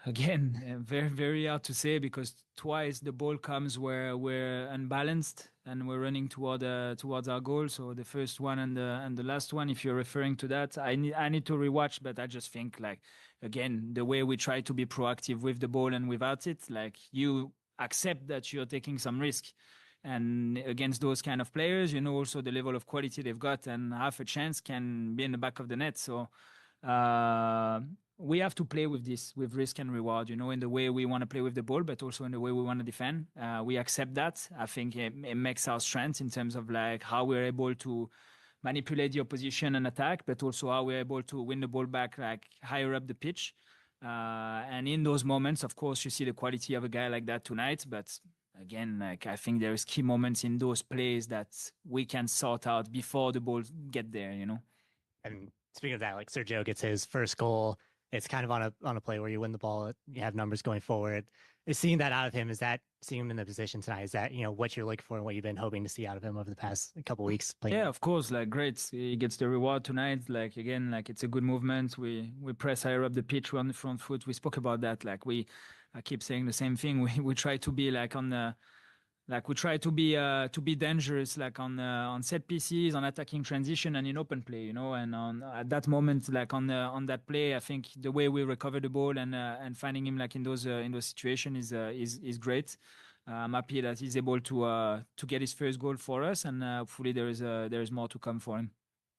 Again, very, very hard to say, because twice the ball comes where we're unbalanced and we're running towards our goal. So the first one and the last one, if you're referring to that, I need to rewatch. But I just think, like, again, the way we try to be proactive with the ball and without it, like, you accept that you're taking some risk. And against those kind of players, also the level of quality they've got, and half a chance can be in the back of the net. So we have to play with this, with risk and reward, in the way we want to play with the ball, but also in the way we want to defend. We accept that. I think it makes our strength in terms of like how we're able to manipulate the opposition and attack, but also how we're able to win the ball back, like higher up the pitch. And in those moments, of course, you see the quality of a guy like that tonight. But again, like, I think there's key moments in those plays that we can sort out before the ball get there, And speaking of that, like Sergio gets his first goal. It's kind of on a play where you win the ball, you have numbers going forward. Is seeing that out of him, is that seeing him in the position tonight, is that, what you're looking for and what you've been hoping to see out of him over the past couple of weeks? Playing? Yeah, of course, like, great. He gets the reward tonight. Like, again, like, it's a good movement. We press higher up the pitch, we're on the front foot. We spoke about that. Like, I keep saying the same thing. We try to be like on the, like, we try to be dangerous, like on set pieces, on attacking transition, and in open play, And at that moment, like on that play, I think the way we recover the ball and finding him like in those situations is great. I'm happy that he's able to get his first goal for us, and hopefully there is more to come for him.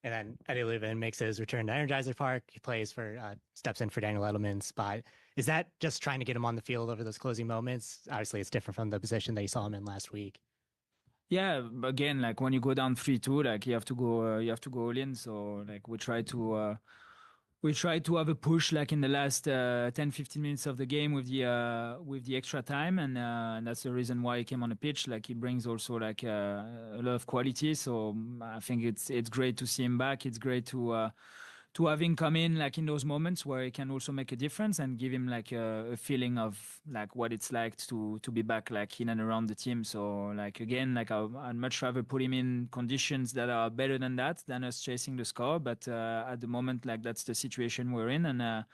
And then Eddie Leuven makes his return to Energizer Park. He plays for, steps in for Daniel Edelman's spot. Is that just trying to get him on the field over those closing moments? Obviously, it's different from the position that you saw him in last week. Yeah, again, like when you go down 3-2, like you have to go all in. So like we try to have a push like in the last 10-15 minutes of the game with the extra time, and that's the reason why he came on the pitch. Like he brings also like a lot of quality. So I think it's great to see him back. It's great to have him come in like in those moments where he can also make a difference and give him like a feeling of like what it's like to be back like in and around the team. So like again, like I'd much rather put him in conditions that are better than that than us chasing the score. But at the moment, like that's the situation we're in, and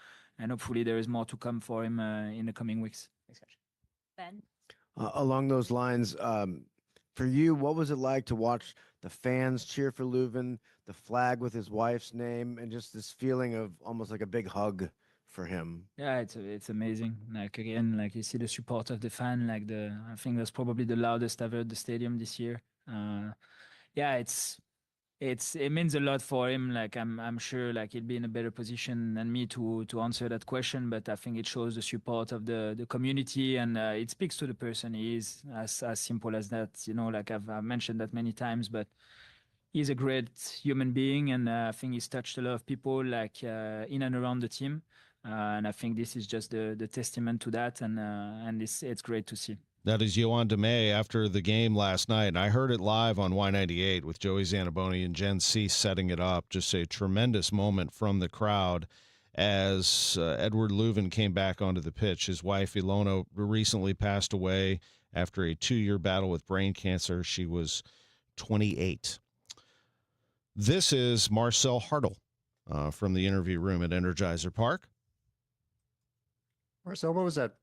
hopefully there is more to come for him in the coming weeks. Thanks, Coach. Ben? Along those lines, for you, what was it like to watch the fans cheer for Leuven, the flag with his wife's name, and just this feeling of almost like a big hug for him? Yeah, it's amazing. Like again, like you see the support of the fan. Like I think that's probably the loudest I've heard the stadium this year. Yeah, it means a lot for him. Like I'm sure like he'll be in a better position than me to answer that question. But I think it shows the support of the community, and it speaks to the person he is. As simple as that, Like I've mentioned that many times, but he's a great human being, and I think he's touched a lot of people like in and around the team. And I think this is just the testament to that, and it's great to see. That is Yoann Demay after the game last night. And I heard it live on Y98 with Joey Zanaboni and Jen C setting it up. Just a tremendous moment from the crowd as Edward Leuven came back onto the pitch. His wife, Ilona, recently passed away after a 2-year battle with brain cancer. She was 28. This is Marcel Hartl from the interview room at Energizer Park. Marcel, what was that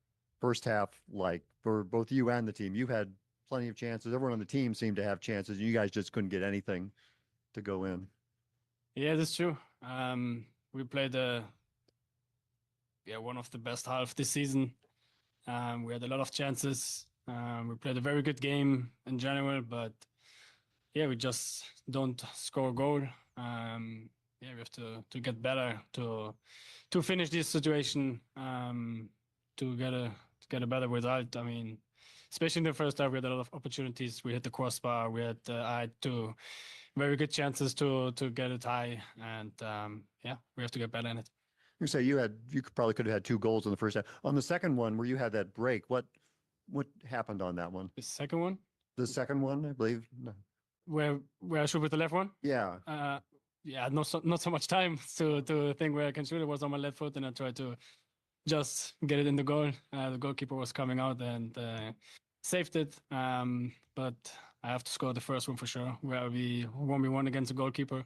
first half like for both you and the team? You had plenty of chances. Everyone on the team seemed to have chances, and you guys just couldn't get anything to go in. Yeah, that's true. We played one of the best half this season. We had a lot of chances. We played a very good game in general, but yeah, we just don't score a goal. We have to get better to finish this situation, to get a better result. I mean, especially in the first half, we had a lot of opportunities. We hit the crossbar. I had two very good chances to get it high, and we have to get better in it. You say you probably could have had 2 goals in the first half. On the second one, where you had that break, what happened on that one? The second one? The second one, I believe. No. Where I shoot with the left one? Yeah. Not so much time to think where I can shoot. It was on my left foot, and I tried to just get it in the goal. The goalkeeper was coming out and saved it. But I have to score the first one for sure, where we 1v1 against the goalkeeper.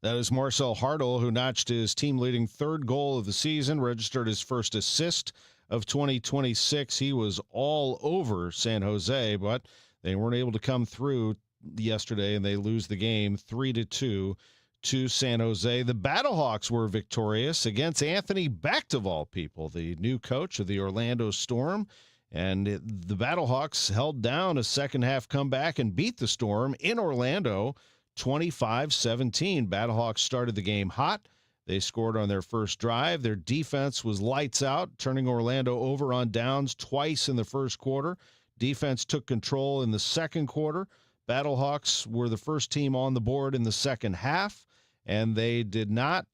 That is Marcel Hartl, who notched his team-leading 3rd goal of the season, registered his first assist of 2026. He was all over San Jose, but they weren't able to come through yesterday, and they lose the game 3-2 to San Jose. The Battlehawks were victorious against Anthony Becht, of all people, the new coach of the Orlando Storm. And the Battlehawks held down a second-half comeback and beat the Storm in Orlando 25-17. Battlehawks started the game hot. They scored on their first drive. Their defense was lights out, turning Orlando over on downs twice in the first quarter. Defense took control in the second quarter. Battlehawks were the first team on the board in the second half, and they did not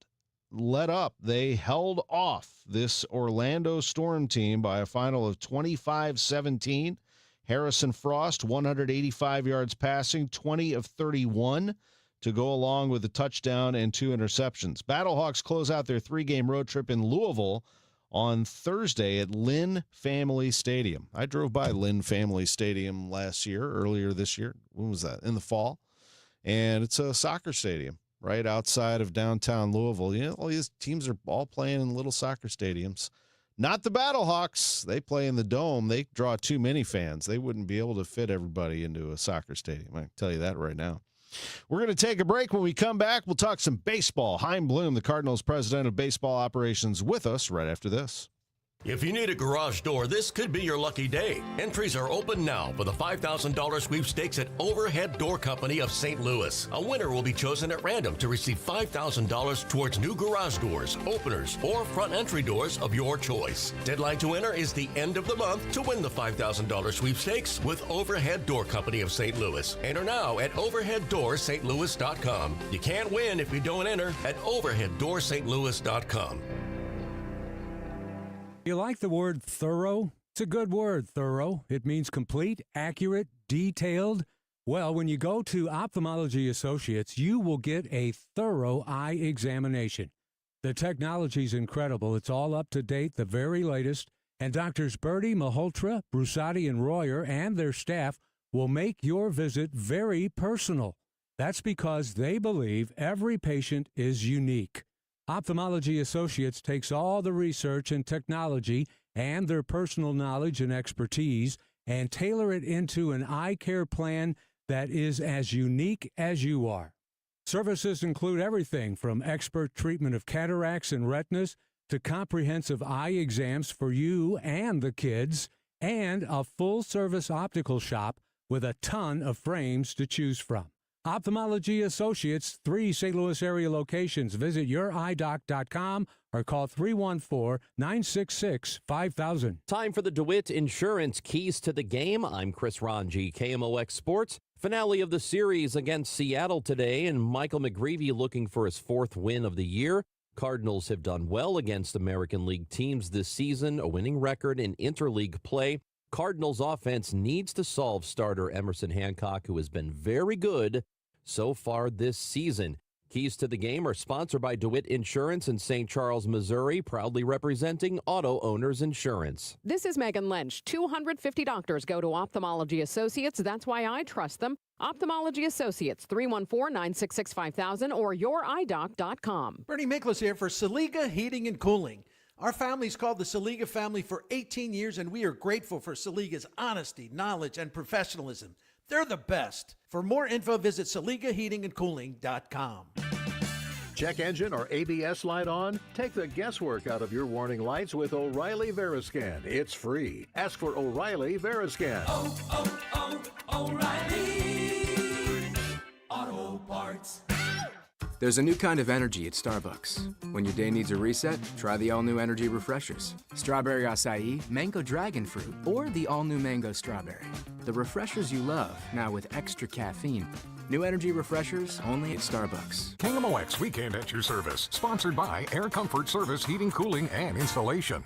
let up. They held off this Orlando Storm team by a final of 25-17. Harrison Frost, 185 yards passing, 20 of 31 to go along with a touchdown and 2 interceptions. Battlehawks close out their 3-game road trip in Louisville on Thursday at Lynn Family Stadium. I drove by Lynn Family Stadium earlier this year. When was that? In the fall. And it's a soccer stadium right outside of downtown Louisville. You know, all these teams are all playing in little soccer stadiums. Not the Battlehawks. They play in the Dome. They draw too many fans. They wouldn't be able to fit everybody into a soccer stadium. I can tell you that right now. We're going to take a break. When we come back, we'll talk some baseball. Chaim Bloom, the Cardinals president of baseball operations, with us right after this. If you need a garage door, this could be your lucky day. Entries are open now for the $5,000 sweepstakes at Overhead Door Company of St. Louis. A winner will be chosen at random to receive $5,000 towards new garage doors, openers, or front entry doors of your choice. Deadline to enter is the end of the month to win the $5,000 sweepstakes with Overhead Door Company of St. Louis. Enter now at overheaddoorstlouis.com. You can't win if you don't enter at overheaddoorstlouis.com. You like the word thorough? It's a good word, thorough. It means complete, accurate, detailed. Well, when you go to Ophthalmology Associates, you will get a thorough eye examination. The technology's incredible. It's all up to date, the very latest. And Doctors Birdie, Malhotra, Brusati, and Royer and their staff will make your visit very personal. That's because they believe every patient is unique. Ophthalmology Associates takes all the research and technology and their personal knowledge and expertise and tailor it into an eye care plan that is as unique as you are. Services include everything from expert treatment of cataracts and retinas to comprehensive eye exams for you and the kids, and a full-service optical shop with a ton of frames to choose from. Ophthalmology Associates, 3 St. Louis area locations. Visit youridoc.com or call 314-966-5000. Time for the DeWitt Insurance Keys to the Game. I'm Chris Ranji, KMOX Sports. Finale of the series against Seattle today, and Michael McGreevy looking for his 4th win of the year. Cardinals have done well against American League teams this season, a winning record in interleague play. Cardinals offense needs to solve starter Emerson Hancock, who has been very good so far this season. Keys to the Game are sponsored by DeWitt Insurance in St. Charles, Missouri, proudly representing auto owners insurance. This is Megan Lynch. 250 doctors go to Ophthalmology Associates. That's why I trust them. Ophthalmology Associates, 314-966-5000 or youridoc.com. Bernie Miklasz here for Saliga Heating and Cooling. Our family's called the Saliga family for 18 years, and we are grateful for Saliga's honesty, knowledge, and professionalism. They're the best. For more info, visit SaligaHeatingandCooling.com. Check engine or ABS light on? Take the guesswork out of your warning lights with O'Reilly Veriscan. It's free. Ask for O'Reilly Veriscan. O'Reilly Auto Parts. There's a new kind of energy at Starbucks. When your day needs a reset, try the all-new energy refreshers. Strawberry acai, mango dragon fruit, or the all-new mango strawberry. The refreshers you love, now with extra caffeine. New energy refreshers only at Starbucks. KMOX Weekend at your service. Sponsored by Air Comfort Service Heating, Cooling, and Installation.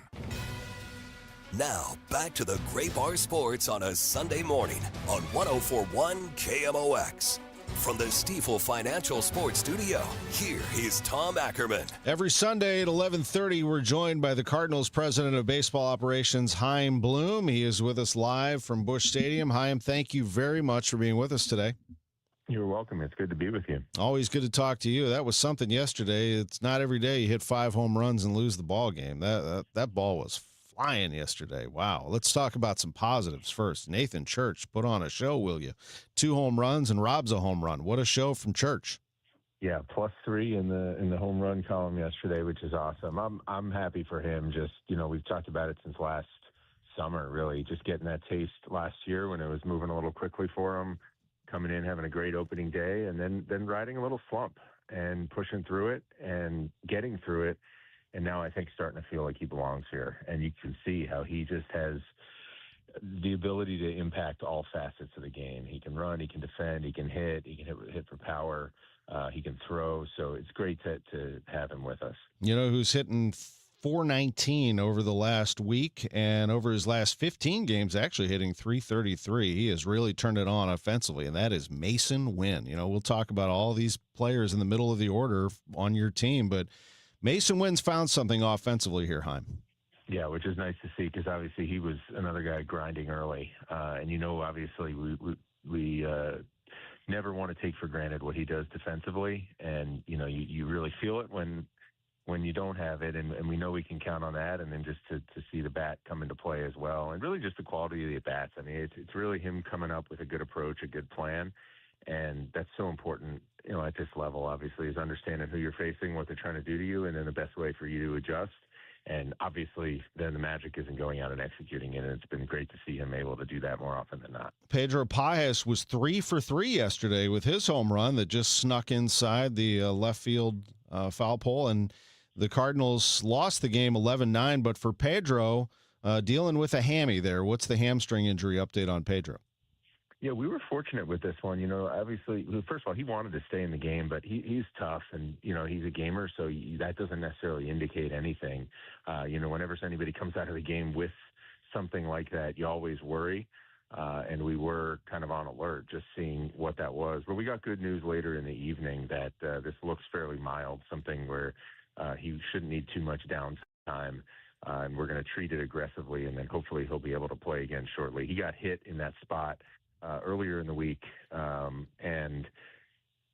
Now, back to the Gray Bar Sports on a Sunday morning on 104.1 KMOX. From the Stifel Financial Sports Studio, here is Tom Ackerman. Every Sunday at 11:30, we're joined by the Cardinals president of baseball operations, Chaim Bloom. He is with us live from Busch Stadium. Chaim, thank you very much for being with us today. You're welcome. It's good to be with you. Always good to talk to you. That was something yesterday. It's not every day you hit 5 home runs and lose the ball game. That ball was flying yesterday. Wow. Let's talk about some positives first. Nathan Church put on a show, will you? 2 home runs and Rob's a home run. What a show from Church. Yeah, +3 in the home run column yesterday, which is awesome. I'm happy for him. Just, we've talked about it since last summer, really. Just getting that taste last year when it was moving a little quickly for him, coming in, having a great opening day, and then riding a little slump and pushing through it and getting through it. And now I think starting to feel like he belongs here. And you can see how he just has the ability to impact all facets of the game. He can run, he can defend, he can hit for power, he can throw. So it's great to have him with us. You know who's hitting .419 over the last week, and over his last 15 games actually hitting .333. He has really turned it on offensively, and that is Mason Wynn. We'll talk about all these players in the middle of the order on your team, but Mason Wynn's found something offensively here, Chaim. Yeah, which is nice to see because obviously he was another guy grinding early. And, obviously we never want to take for granted what he does defensively. And, you really feel it when you don't have it. And we know we can count on that. And then just to see the bat come into play as well. And really just the quality of the at-bats. I mean, it's really him coming up with a good approach, a good plan. And that's so important, at this level, obviously, is understanding who you're facing, what they're trying to do to you, and then the best way for you to adjust. And obviously, then the magic isn't going out and executing it. And it's been great to see him able to do that more often than not. Pedro Paez was 3 for 3 yesterday with his home run that just snuck inside the left field foul pole. And the Cardinals lost the game 11-9. But for Pedro, dealing with a hammy there, what's the hamstring injury update on Pedro? Yeah, we were fortunate with this one. Obviously, first of all, he wanted to stay in the game, but he's tough, and, he's a gamer, so that doesn't necessarily indicate anything. Whenever anybody comes out of the game with something like that, you always worry, and we were kind of on alert just seeing what that was. But we got good news later in the evening that this looks fairly mild, something where he shouldn't need too much downtime. And we're going to treat it aggressively, and then hopefully he'll be able to play again shortly. He got hit in that spot earlier in the week, and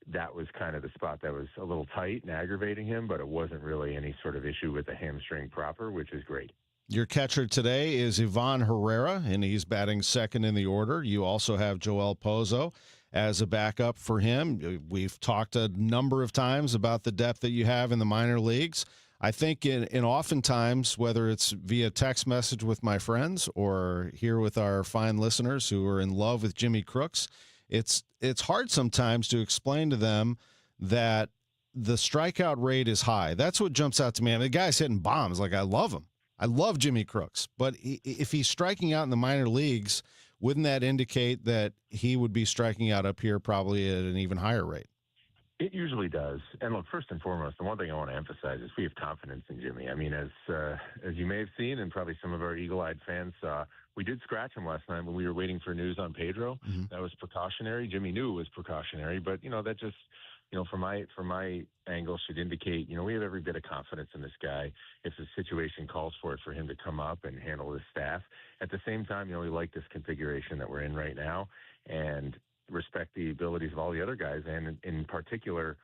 that was kind of the spot that was a little tight and aggravating him, but it wasn't really any sort of issue with the hamstring proper, which is great. Your catcher today is Ivan Herrera, and he's batting second in the order. You also have Joel Pozo as a backup for him. We've talked a number of times about the depth that you have in the minor leagues. I think in oftentimes, whether it's via text message with my friends or here with our fine listeners who are in love with Jimmy Crooks, it's hard sometimes to explain to them that the strikeout rate is high. That's what jumps out to me. I mean, the guy's hitting bombs. Like, I love him. I love Jimmy Crooks. But if he's striking out in the minor leagues, wouldn't that indicate that he would be striking out up here probably at an even higher rate? It usually does. And look, first and foremost, the one thing I want to emphasize is we have confidence in Jimmy. I mean, as you may have seen, and probably some of our eagle-eyed fans saw, we did scratch him last night when we were waiting for news on Pedro. Mm-hmm. That was precautionary. Jimmy knew it was precautionary, but that just, from my angle should indicate, we have every bit of confidence in this guy. If the situation calls for it, for him to come up and handle his staff. At the same time, we like this configuration that we're in right now, and respect the abilities of all the other guys, and in particular,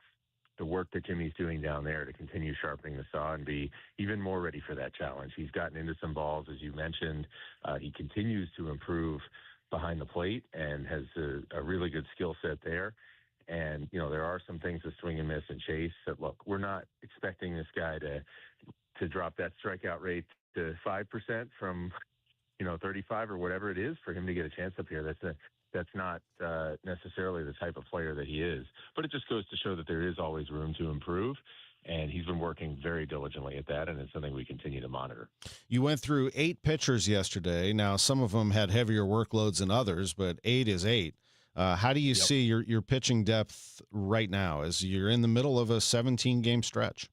the work that Jimmy's doing down there to continue sharpening the saw and be even more ready for that challenge. He's gotten into some balls, as you mentioned. He continues to improve behind the plate and has a really good skill set there. And, there are some things with swing and miss and chase that, look, we're not expecting this guy to drop that strikeout rate to 5% from, 35 or whatever it is for him to get a chance up here. That's not necessarily the type of player that he is. But it just goes to show that there is always room to improve. And he's been working very diligently at that, and it's something we continue to monitor. You went through 8 pitchers yesterday. Now, some of them had heavier workloads than others, but 8 is 8. How do you see your pitching depth right now as you're in the middle of a 17-game stretch?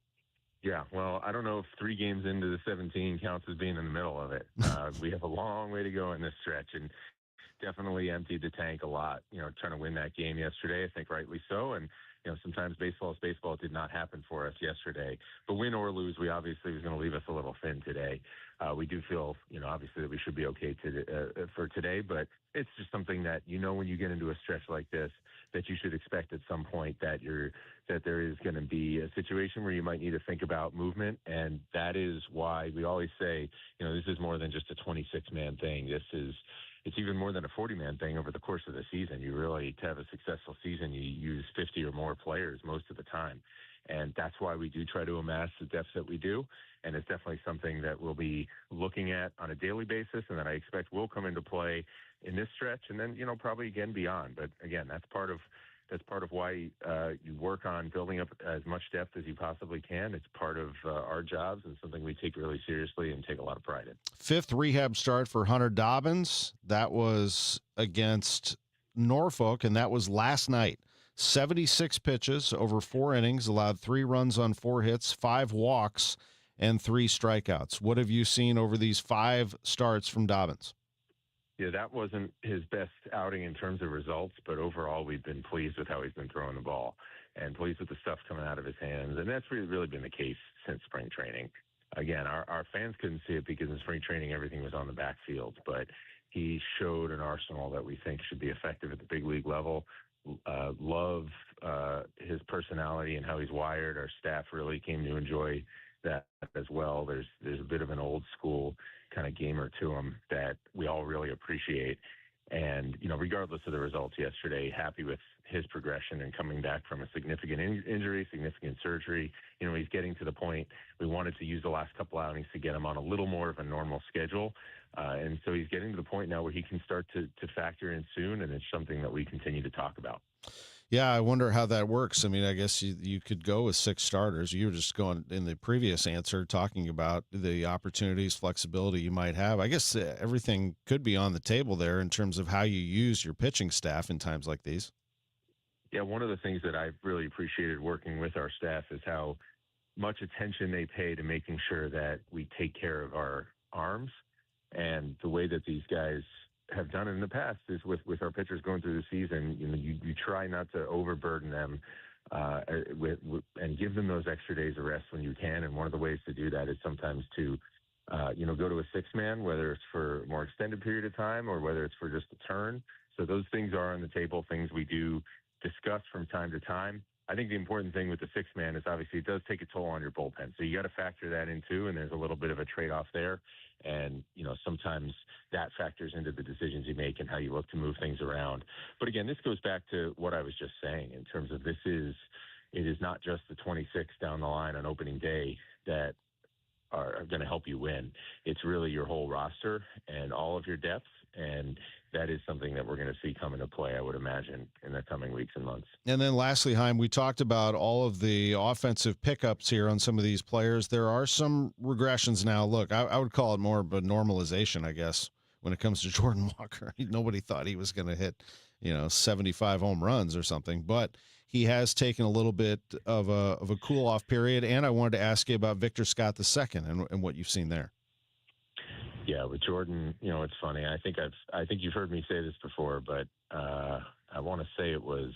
Yeah, well, I don't know if 3 games into the 17 counts as being in the middle of it. We have a long way to go in this stretch, and definitely emptied the tank a lot, trying to win that game yesterday, I think rightly so. And, sometimes baseball is baseball. It did not happen for us yesterday. But win or lose, we obviously was going to leave us a little thin today. We do feel, obviously that we should be okay for today, but it's just something that, when you get into a stretch like this, that you should expect at some point that there is going to be a situation where you might need to think about movement. And that is why we always say, this is more than just a 26-man thing. It's even more than a 40-man thing over the course of the season. You really, to have a successful season, you use 50 or more players most of the time. And that's why we do try to amass the depth that we do. And it's definitely something that we'll be looking at on a daily basis and that I expect will come into play in this stretch and then, probably again beyond. But again, that's part of why you work on building up as much depth as you possibly can. It's part of our jobs and something we take really seriously and take a lot of pride in. 5th rehab start for Hunter Dobbins. That was against Norfolk, and that was last night. 76 pitches over 4 innings, allowed 3 runs on 4 hits, 5 walks, and 3 strikeouts. What have you seen over these 5 starts from Dobbins? Yeah, that wasn't his best outing in terms of results, but overall we've been pleased with how he's been throwing the ball and pleased with the stuff coming out of his hands. And that's really been the case since spring training. Again, our fans couldn't see it because in spring training everything was on the backfield, but he showed an arsenal that we think should be effective at the big league level. Love his personality and how he's wired. Our staff really came to enjoy that as well. There's a bit of an old school kind of gamer to him that we all really appreciate. And, regardless of the results yesterday, happy with his progression and coming back from a significant injury, significant surgery. He's getting to the point we wanted to use the last couple outings to get him on a little more of a normal schedule. And so he's getting to the point now where he can start to factor in soon. And it's something that we continue to talk about. Yeah, I wonder how that works. I mean, I guess you could go with 6 starters. You were just going in the previous answer talking about the opportunities, flexibility you might have. I guess everything could be on the table there in terms of how you use your pitching staff in times like these. Yeah, one of the things that I've really appreciated working with our staff is how much attention they pay to making sure that we take care of our arms. And the way that these guys have done it in the past is with our pitchers going through the season, you try not to overburden them and give them those extra days of rest when you can. And one of the ways to do that is sometimes to, go to a 6-man, whether it's for a more extended period of time or whether it's for just a turn. So those things are on the table, things we do discuss from time to time. I think the important thing with the 6-man is obviously it does take a toll on your bullpen. So you got to factor that in too, and there's a little bit of a trade-off there. And, sometimes that factors into the decisions you make and how you look to move things around. But again, this goes back to what I was just saying in terms of it is not just the 26 down the line on opening day that are going to help you win. It's really your whole roster and all of your depth. And that is something that we're going to see come into play, I would imagine, in the coming weeks and months. And then lastly, Chaim, we talked about all of the offensive pickups here on some of these players. There are some regressions now. Look, I would call it more of a normalization, I guess, when it comes to Jordan Walker. Nobody thought he was going to hit, 75 home runs or something, but he has taken a little bit of a cool-off period. And I wanted to ask you about Victor Scott II and what you've seen there. Yeah, with Jordan, it's funny. I think you've heard me say this before, but I want to say it was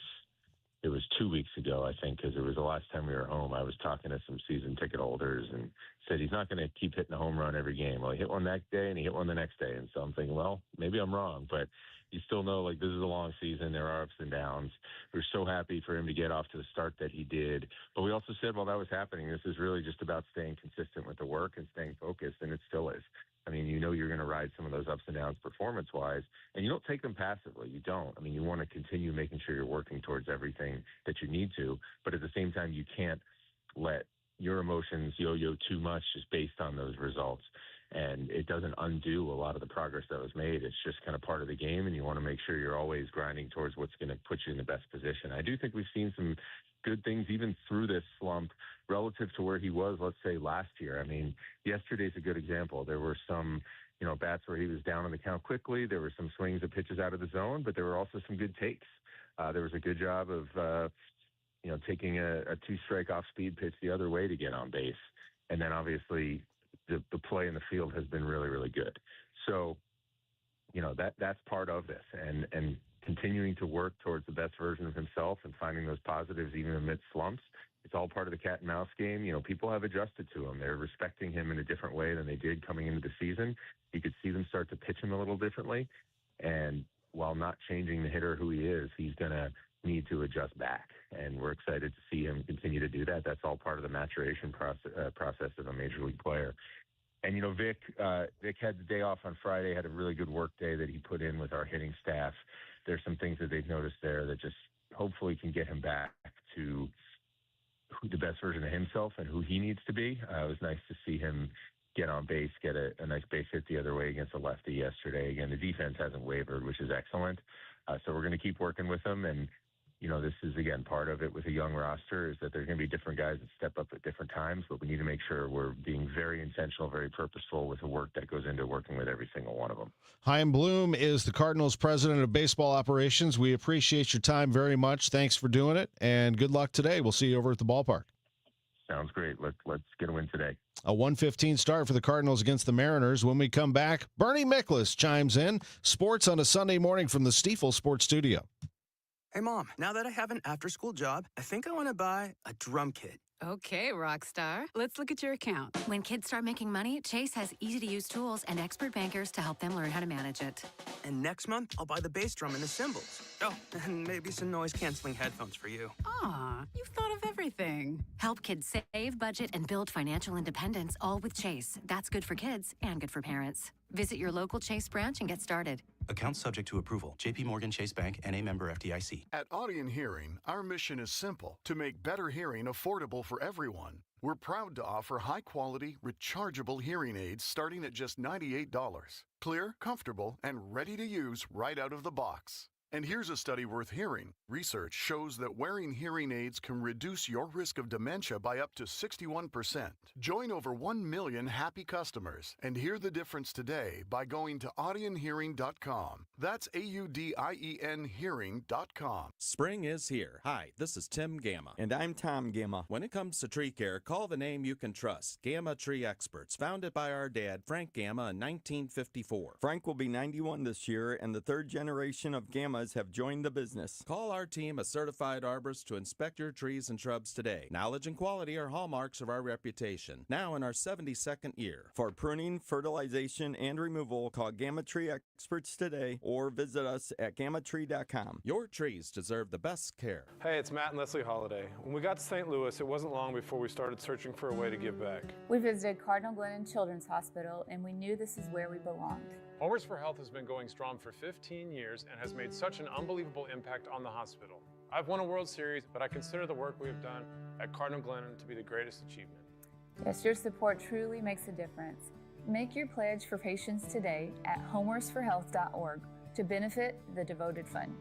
2 weeks ago, I think, because it was the last time we were home. I was talking to some season ticket holders and said he's not going to keep hitting a home run every game. Well, he hit one that day and he hit one the next day. And so I'm thinking, well, maybe I'm wrong, but you still know, like, this is a long season. There are ups and downs. We're so happy for him to get off to the start that he did. But we also said while that was happening, this is really just about staying consistent with the work and staying focused, and it still is. I mean, you know you're going to ride some of those ups and downs performance-wise, and you don't take them passively. You don't. I mean, you want to continue making sure you're working towards everything that you need to, but at the same time, you can't let your emotions yo-yo too much just based on those results. And it doesn't undo a lot of the progress that was made. It's just kind of part of the game, and you want to make sure you're always grinding towards what's going to put you in the best position. I do think we've seen some good things even through this slump relative to where he was, let's say, last year. I mean, yesterday's a good example. There were some, bats where he was down on the count quickly. There were some swings of pitches out of the zone, but there were also some good takes. There was a good job of, taking a two-strike off-speed pitch the other way to get on base. And then obviously the play in the field has been really, really good. So, that's part of this. And continuing to work towards the best version of himself and finding those positives even amidst slumps. It's all part of the cat and mouse game. People have adjusted to him. They're respecting him in a different way than they did coming into the season. You could see them start to pitch him a little differently. And while not changing the hitter who he is, he's going to need to adjust back. And we're excited to see him continue to do that. That's all part of the maturation process of a major league player. And, Vic had the day off on Friday, had a really good work day that he put in with our hitting staff. There's some things that they've noticed there that just hopefully can get him back to the best version of himself and who he needs to be. It was nice to see him get on base, get a nice base hit the other way against a lefty yesterday. Again, the defense hasn't wavered, which is excellent. So we're going to keep working with him. And, this is, again, part of it with a young roster is that there's going to be different guys that step up at different times, but we need to make sure we're being very intentional, very purposeful with the work that goes into working with every single one of them. Chaim Bloom is the Cardinals president of baseball operations. We appreciate your time very much. Thanks for doing it, and good luck today. We'll see you over at the ballpark. Sounds great. Let's get a win today. A 1:15 start for the Cardinals against the Mariners. When we come back, Bernie Miklasz chimes in. Sports on a Sunday morning from the Stiefel Sports Studio. Hey, Mom, now that I have an after-school job, I think I want to buy a drum kit. Okay, Rockstar. Let's look at your account. When kids start making money, Chase has easy-to-use tools and expert bankers to help them learn how to manage it. And next month, I'll buy the bass drum and the cymbals. Oh, and maybe some noise-canceling headphones for you. Aw, you've thought of everything. Help kids save, budget, and build financial independence, all with Chase. That's good for kids and good for parents. Visit your local Chase branch and get started. Account subject to approval. J.P. Morgan Chase Bank, N.A. member FDIC. At Audion Hearing, our mission is simple: to make better hearing affordable for everyone. We're proud to offer high-quality, rechargeable hearing aids starting at just $98. Clear, comfortable, and ready to use right out of the box. And here's a study worth hearing. Research shows that wearing hearing aids can reduce your risk of dementia by up to 61%. Join over 1 million happy customers and hear the difference today by going to audionhearing.com. That's AUDIEN hearing.com. Spring is here. Hi, this is Tim Gamma. And I'm Tom Gamma. When it comes to tree care, call the name you can trust. Gamma Tree Experts, founded by our dad, Frank Gamma, in 1954. Frank will be 91 this year, and the third generation of Gammas have joined the business. Call our team of certified arborists to inspect your trees and shrubs today. Knowledge and quality are hallmarks of our reputation. Now in our 72nd year. For pruning, fertilization, and removal, call Gamma Tree Experts today or visit us at gammatree.com. Your trees deserve the best care. Hey, it's Matt and Leslie Holiday. When we got to St. Louis, it wasn't long before we started searching for a way to give back. We visited Cardinal Glennon Children's Hospital, and we knew this is where we belonged. Homers for Health has been going strong for 15 years and has made such an unbelievable impact on the hospital. I've won a World Series, but I consider the work we have done at Cardinal Glennon to be the greatest achievement. Yes, your support truly makes a difference. Make your pledge for patients today at homersforhealth.org to benefit the devoted fund.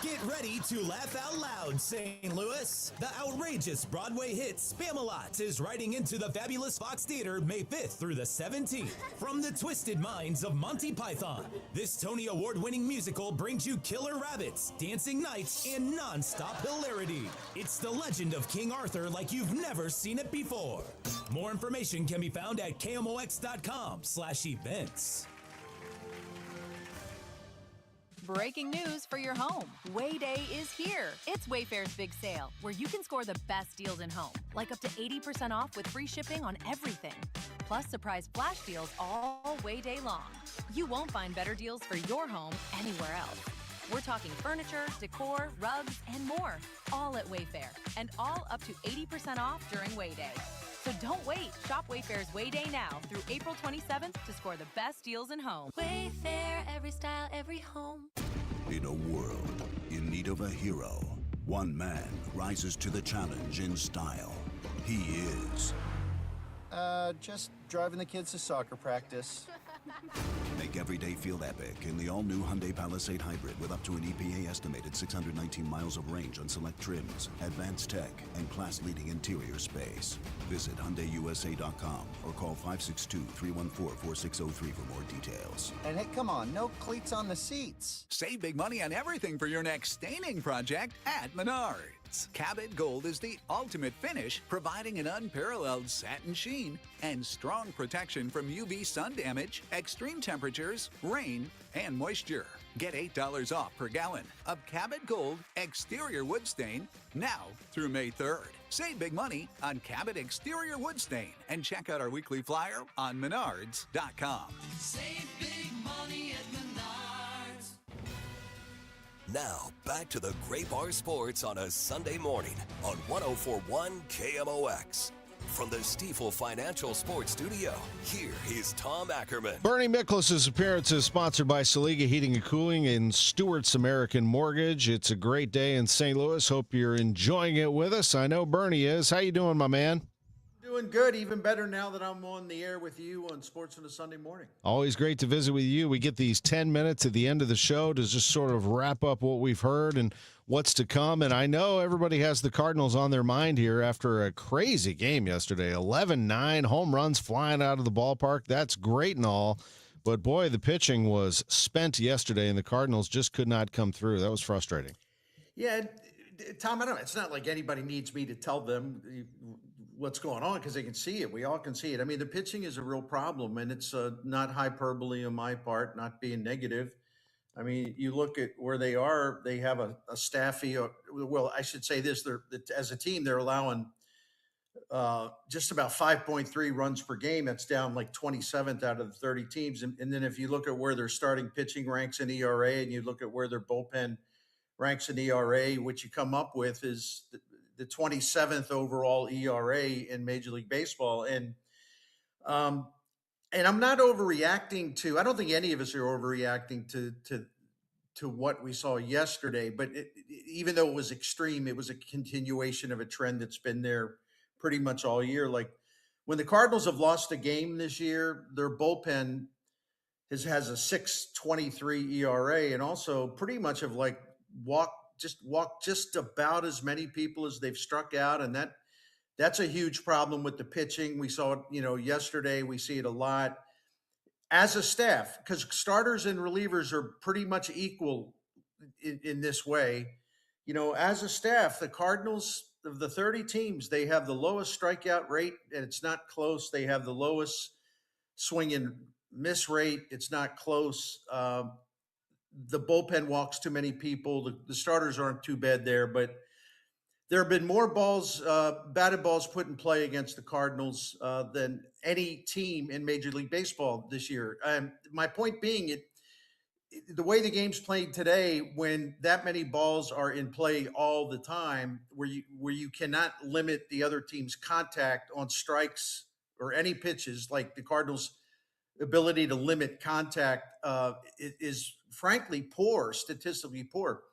Get ready to laugh out loud, St. Louis. The outrageous Broadway hit Spam-A-Lot is riding into the fabulous Fox Theater May 5th through the 17th. From the twisted minds of Monty Python, this Tony Award-winning musical brings you killer rabbits, dancing knights, and non-stop hilarity. It's the legend of King Arthur like you've never seen it before. More information can be found at kmox.com/events. Breaking news for your home. Way Day is here. It's Wayfair's big sale, where you can score the best deals in home, like up to 80% off with free shipping on everything. plus surprise flash deals all way day long. You won't find better deals for your home anywhere else. We're talking furniture, decor, rugs, and more, all at Wayfair, and all up to 80% off during Wayday. So don't wait. Shop Wayfair's Wayday now through April 27th to score the best deals in home. Wayfair, every style, every home. In a world in need of a hero, one man rises to the challenge in style. He is... just driving the kids to soccer practice. Make every day feel epic in the all-new Hyundai Palisade Hybrid with up to an EPA-estimated 619 miles of range on select trims, advanced tech, and class-leading interior space. Visit HyundaiUSA.com or call 562-314-4603 for more details. And hey, come on, no cleats on the seats. Save big money on everything for your next staining project at Menards. Cabot Gold is the ultimate finish, providing an unparalleled satin sheen and strong protection from UV sun damage, extreme temperatures, rain, and moisture. Get $8 off per gallon of Cabot Gold exterior wood stain now through May 3rd. Save big money on Cabot exterior wood stain and check out our weekly flyer on Menards.com. Save big money at Menards. Now, back to the Gray Bar Sports on a Sunday morning on 104.1 KMOX. From the Stifel Financial Sports Studio, here is Tom Ackerman. Bernie Miklasz' appearance is sponsored by Saliga Heating and Cooling and Stewart's American Mortgage. It's a great day in St. Louis. Hope you're enjoying it with us. I know Bernie is. How you doing, my man? Doing good. Even better now that I'm on the air with you on Sports on a Sunday morning. Always great to visit with you. We get these 10 minutes at the end of the show to just sort of wrap up what we've heard and what's to come. And I know everybody has the Cardinals on their mind here after a crazy game yesterday. 11-9, home runs flying out of the ballpark. That's great and all. But, boy, the pitching was spent yesterday, and the Cardinals just could not come through. That was frustrating. Yeah, Tom, I don't know. It's not like anybody needs me to tell them what's going on because they can see it. We all can see it. I mean, the pitching is a real problem, and it's not hyperbole on my part, not being negative. I mean, you look at where they are, they have a staffy, well, I should say this, as a team, they're allowing just about 5.3 runs per game. That's down like 27th out of the 30 teams. And then if you look at where their starting pitching ranks in ERA and you look at where their bullpen ranks in ERA, what you come up with is the 27th overall ERA in Major League Baseball. And I'm not overreacting to, I don't think any of us are overreacting to what we saw yesterday, but even though it was extreme, it was a continuation of a trend that's been there pretty much all year. Like when the Cardinals have lost a game this year, their bullpen has a 6.23 ERA and also pretty much have like walked just about as many people as they've struck out. And that's a huge problem with the pitching. We saw it, yesterday. We see it a lot as a staff because starters and relievers are pretty much equal in this way. As a staff, the Cardinals of the 30 teams, they have the lowest strikeout rate, and it's not close. They have the lowest swing and miss rate. It's not close. The bullpen walks too many people. The starters aren't too bad there, but there have been more batted balls put in play against the Cardinals than any team in Major League Baseball this year. My point being, the way the game's played today, when that many balls are in play all the time, where you cannot limit the other team's contact on strikes or any pitches, like the Cardinals' ability to limit contact is frankly poor, statistically poor.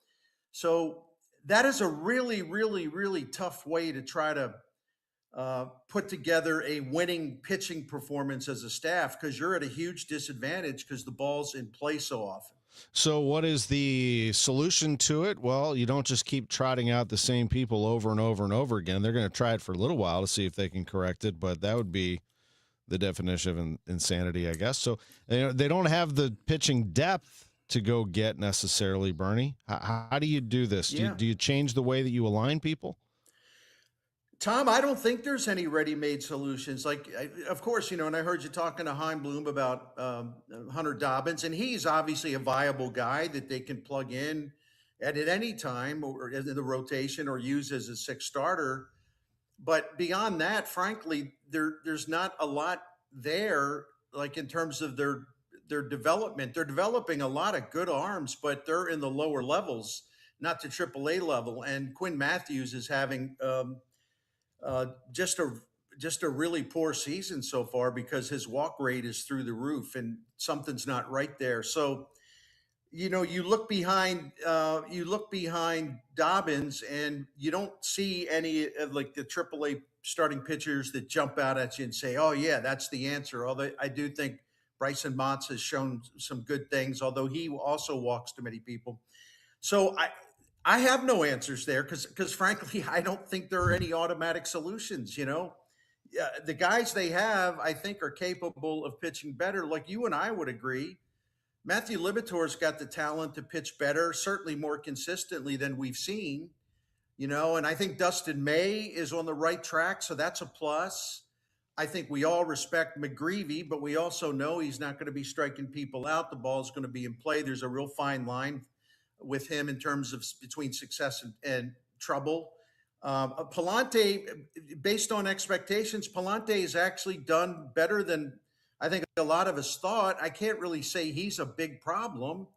So that is a really, really, really tough way to try to put together a winning pitching performance as a staff because you're at a huge disadvantage because the ball's in play so often. So what is the solution to it? Well, you don't just keep trotting out the same people over and over and over again. They're going to try it for a little while to see if they can correct it, but that would be the definition of insanity, I guess. So they don't have the pitching depth to go get necessarily, Bernie. How do you do this? Yeah. Do you change the way that you align people? Tom, I don't think there's any ready-made solutions. Of course, and I heard you talking to Chaim Bloom about Hunter Dobbins, and he's obviously a viable guy that they can plug in at any time or in the rotation or use as a sixth starter. But beyond that, frankly, there's not a lot there, like in terms of their development. They're developing a lot of good arms, but they're in the lower levels, not to AAA level. And Quinn Matthews is having just a really poor season so far because his walk rate is through the roof, and something's not right there. So you look behind Dobbins, and you don't see any of like the AAA starting pitchers that jump out at you and say, "Oh yeah, that's the answer." Although I do think Bryson Motts has shown some good things, although he also walks too many people. So I have no answers there because frankly I don't think there are any automatic solutions. Yeah, the guys they have I think are capable of pitching better. Like you and I would agree, Matthew Liberatore's got the talent to pitch better, certainly more consistently than we've seen. And I think Dustin May is on the right track, so that's a plus. I think we all respect McGreevy, but we also know he's not going to be striking people out. The ball's going to be in play. There's a real fine line with him in terms of between success and trouble. Palante, based on expectations, Palante has actually done better than I think a lot of us thought. I can't really say he's a big problem.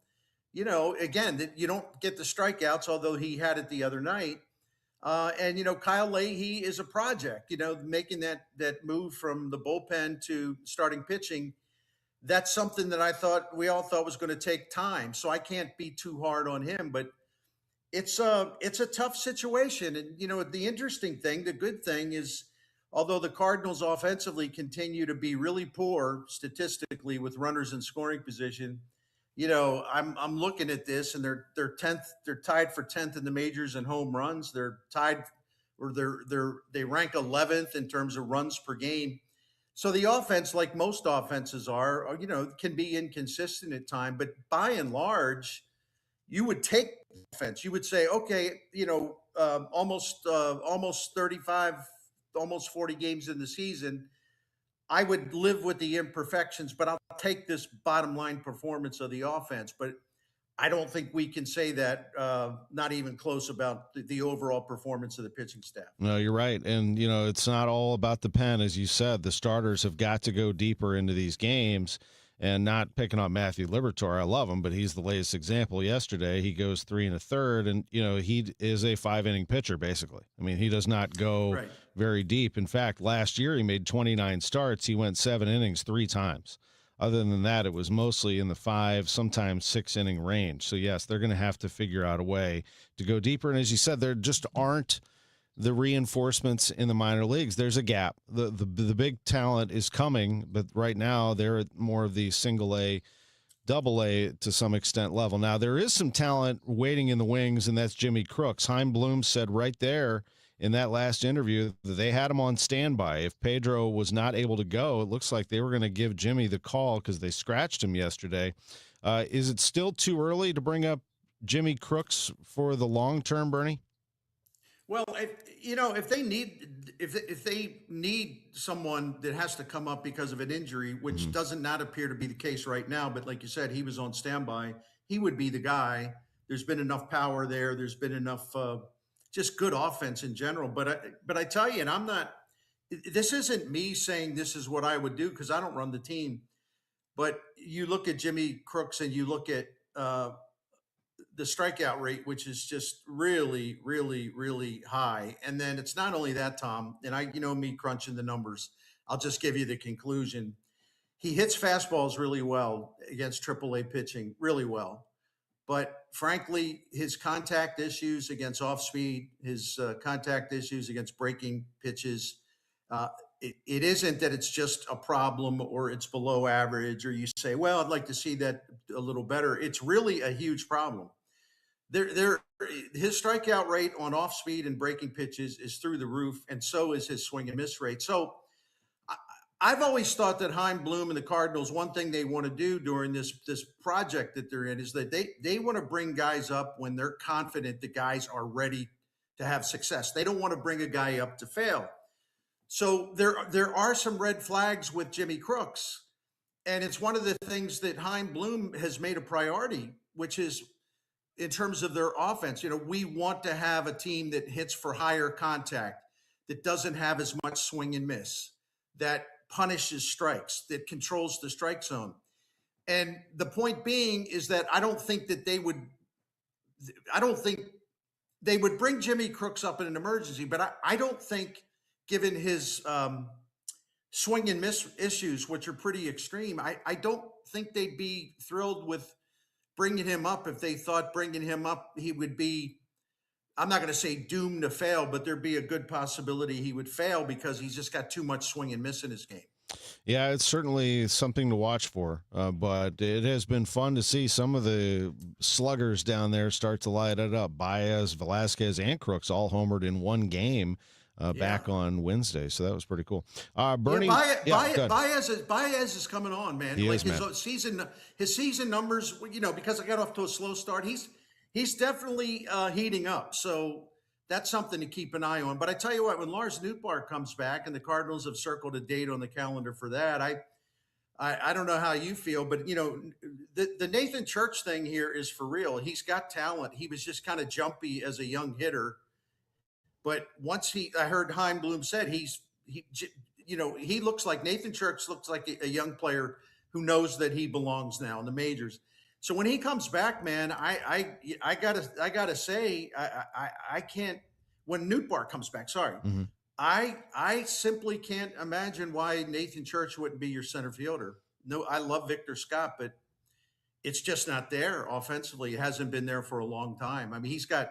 Again, that you don't get the strikeouts, although he had it the other night. And Kyle Leahy is a project. Making that move from the bullpen to starting pitching, that's something that we all thought was going to take time. So I can't be too hard on him, but it's a tough situation. And the interesting thing, the good thing is, although the Cardinals offensively continue to be really poor statistically with runners in scoring position, I'm looking at this, and they're 10th. They're tied for 10th in the majors in home runs. They're tied, or they rank 11th in terms of runs per game. So the offense, like most offenses are, can be inconsistent at time. But by and large, you would take offense. You would say, okay, almost 35, almost 40 games in the season, I would live with the imperfections, but I'll take this bottom line performance of the offense. But I don't think we can say that, not even close, about the overall performance of the pitching staff. No, you're right. And, it's not all about the pen. As you said, the starters have got to go deeper into these games. And not picking on Matthew Liberatore, I love him, but he's the latest example. Yesterday, he goes 3 1/3, and he is a 5-inning pitcher basically. I mean, he does not go very deep. In fact, last year he made 29 starts. He went 7 innings 3 times. Other than that, it was mostly in the 5, sometimes 6-inning range. So yes, they're going to have to figure out a way to go deeper. And as you said, there just aren't the reinforcements in the minor leagues. There's a gap. The big talent is coming, but right now they're at more of the single A, double A to some extent level. Now there is some talent waiting in the wings, and that's Jimmy Crooks. Chaim Bloom said right there in that last interview that they had him on standby. If Pedro was not able to go, it looks like they were going to give Jimmy the call because they scratched him yesterday. Is it still too early to bring up Jimmy Crooks for the long term, Bernie? Well, if they need someone that has to come up because of an injury, which does not appear to be the case right now, but like you said, he was on standby, he would be the guy. There's been enough power there. There's been enough just good offense in general. But I tell you, and I'm not. This isn't me saying this is what I would do because I don't run the team. But you look at Jimmy Crooks and you look at the strikeout rate, which is just really, really, really high. And then it's not only that, Tom, and me crunching the numbers, I'll just give you the conclusion. He hits fastballs really well against AAA pitching, really well. But frankly, his contact issues against off speed, his contact issues against breaking pitches, it isn't that it's just a problem or it's below average, or you say, well, I'd like to see that a little better. It's really a huge problem. His strikeout rate on off speed and breaking pitches is through the roof, and so is his swing and miss rate. So I've always thought that Chaim Bloom and the Cardinals, one thing they want to do during this project that they're in is that they want to bring guys up when they're confident the guys are ready to have success. They don't want to bring a guy up to fail. So there are some red flags with Jimmy Crooks, and it's one of the things that Chaim Bloom has made a priority, which is in terms of their offense. We want to have a team that hits for higher contact, that doesn't have as much swing and miss, that punishes strikes, that controls the strike zone. And the point being is that I don't think they would bring Jimmy Crooks up in an emergency, but I don't think, given his swing and miss issues, which are pretty extreme, I don't think they'd be thrilled with bringing him up if they thought bringing him up, he would be, I'm not going to say doomed to fail, but there'd be a good possibility he would fail because he's just got too much swing and miss in his game. Yeah, it's certainly something to watch for, but it has been fun to see some of the sluggers down there start to light it up. Baez, Velasquez, and Crooks all homered in one game back on Wednesday, so that was pretty cool. Bernie, Baez is coming on, man. He is, his season numbers, because I got off to a slow start, he's definitely heating up. So that's something to keep an eye on. But I tell you what, when Lars Nootbaar comes back, and the Cardinals have circled a date on the calendar for that, I don't know how you feel, but the Nathan Church thing here is for real. He's got talent. He was just kind of jumpy as a young hitter, but once I heard Chaim Bloom said he looks like Nathan Church looks like a young player who knows that he belongs now in the majors. So when he comes back, man, I gotta say, I can't. When Nootbaar comes back, sorry, I simply can't imagine why Nathan Church wouldn't be your center fielder. No, I love Victor Scott, but it's just not there offensively. It hasn't been there for a long time. I mean, he's got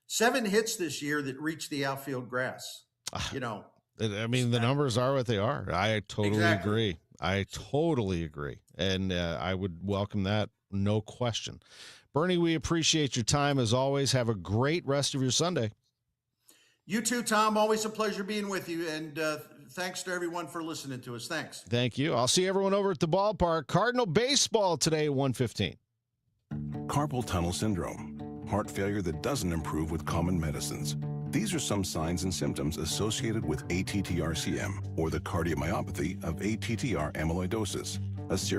7 hits this year that reached the outfield grass. I mean, the numbers are what they are. I totally agree. I totally agree, and I would welcome that. No question. Bernie, we appreciate your time as always. Have a great rest of your Sunday. You too, Tom. Always a pleasure being with you. And thanks to everyone for listening to us. Thanks. Thank you. I'll see everyone over at the ballpark. Cardinal baseball today, 1:15. Carpal tunnel syndrome, heart failure that doesn't improve with common medicines. These are some signs and symptoms associated with ATTR-CM, or the cardiomyopathy of ATTR amyloidosis, a serious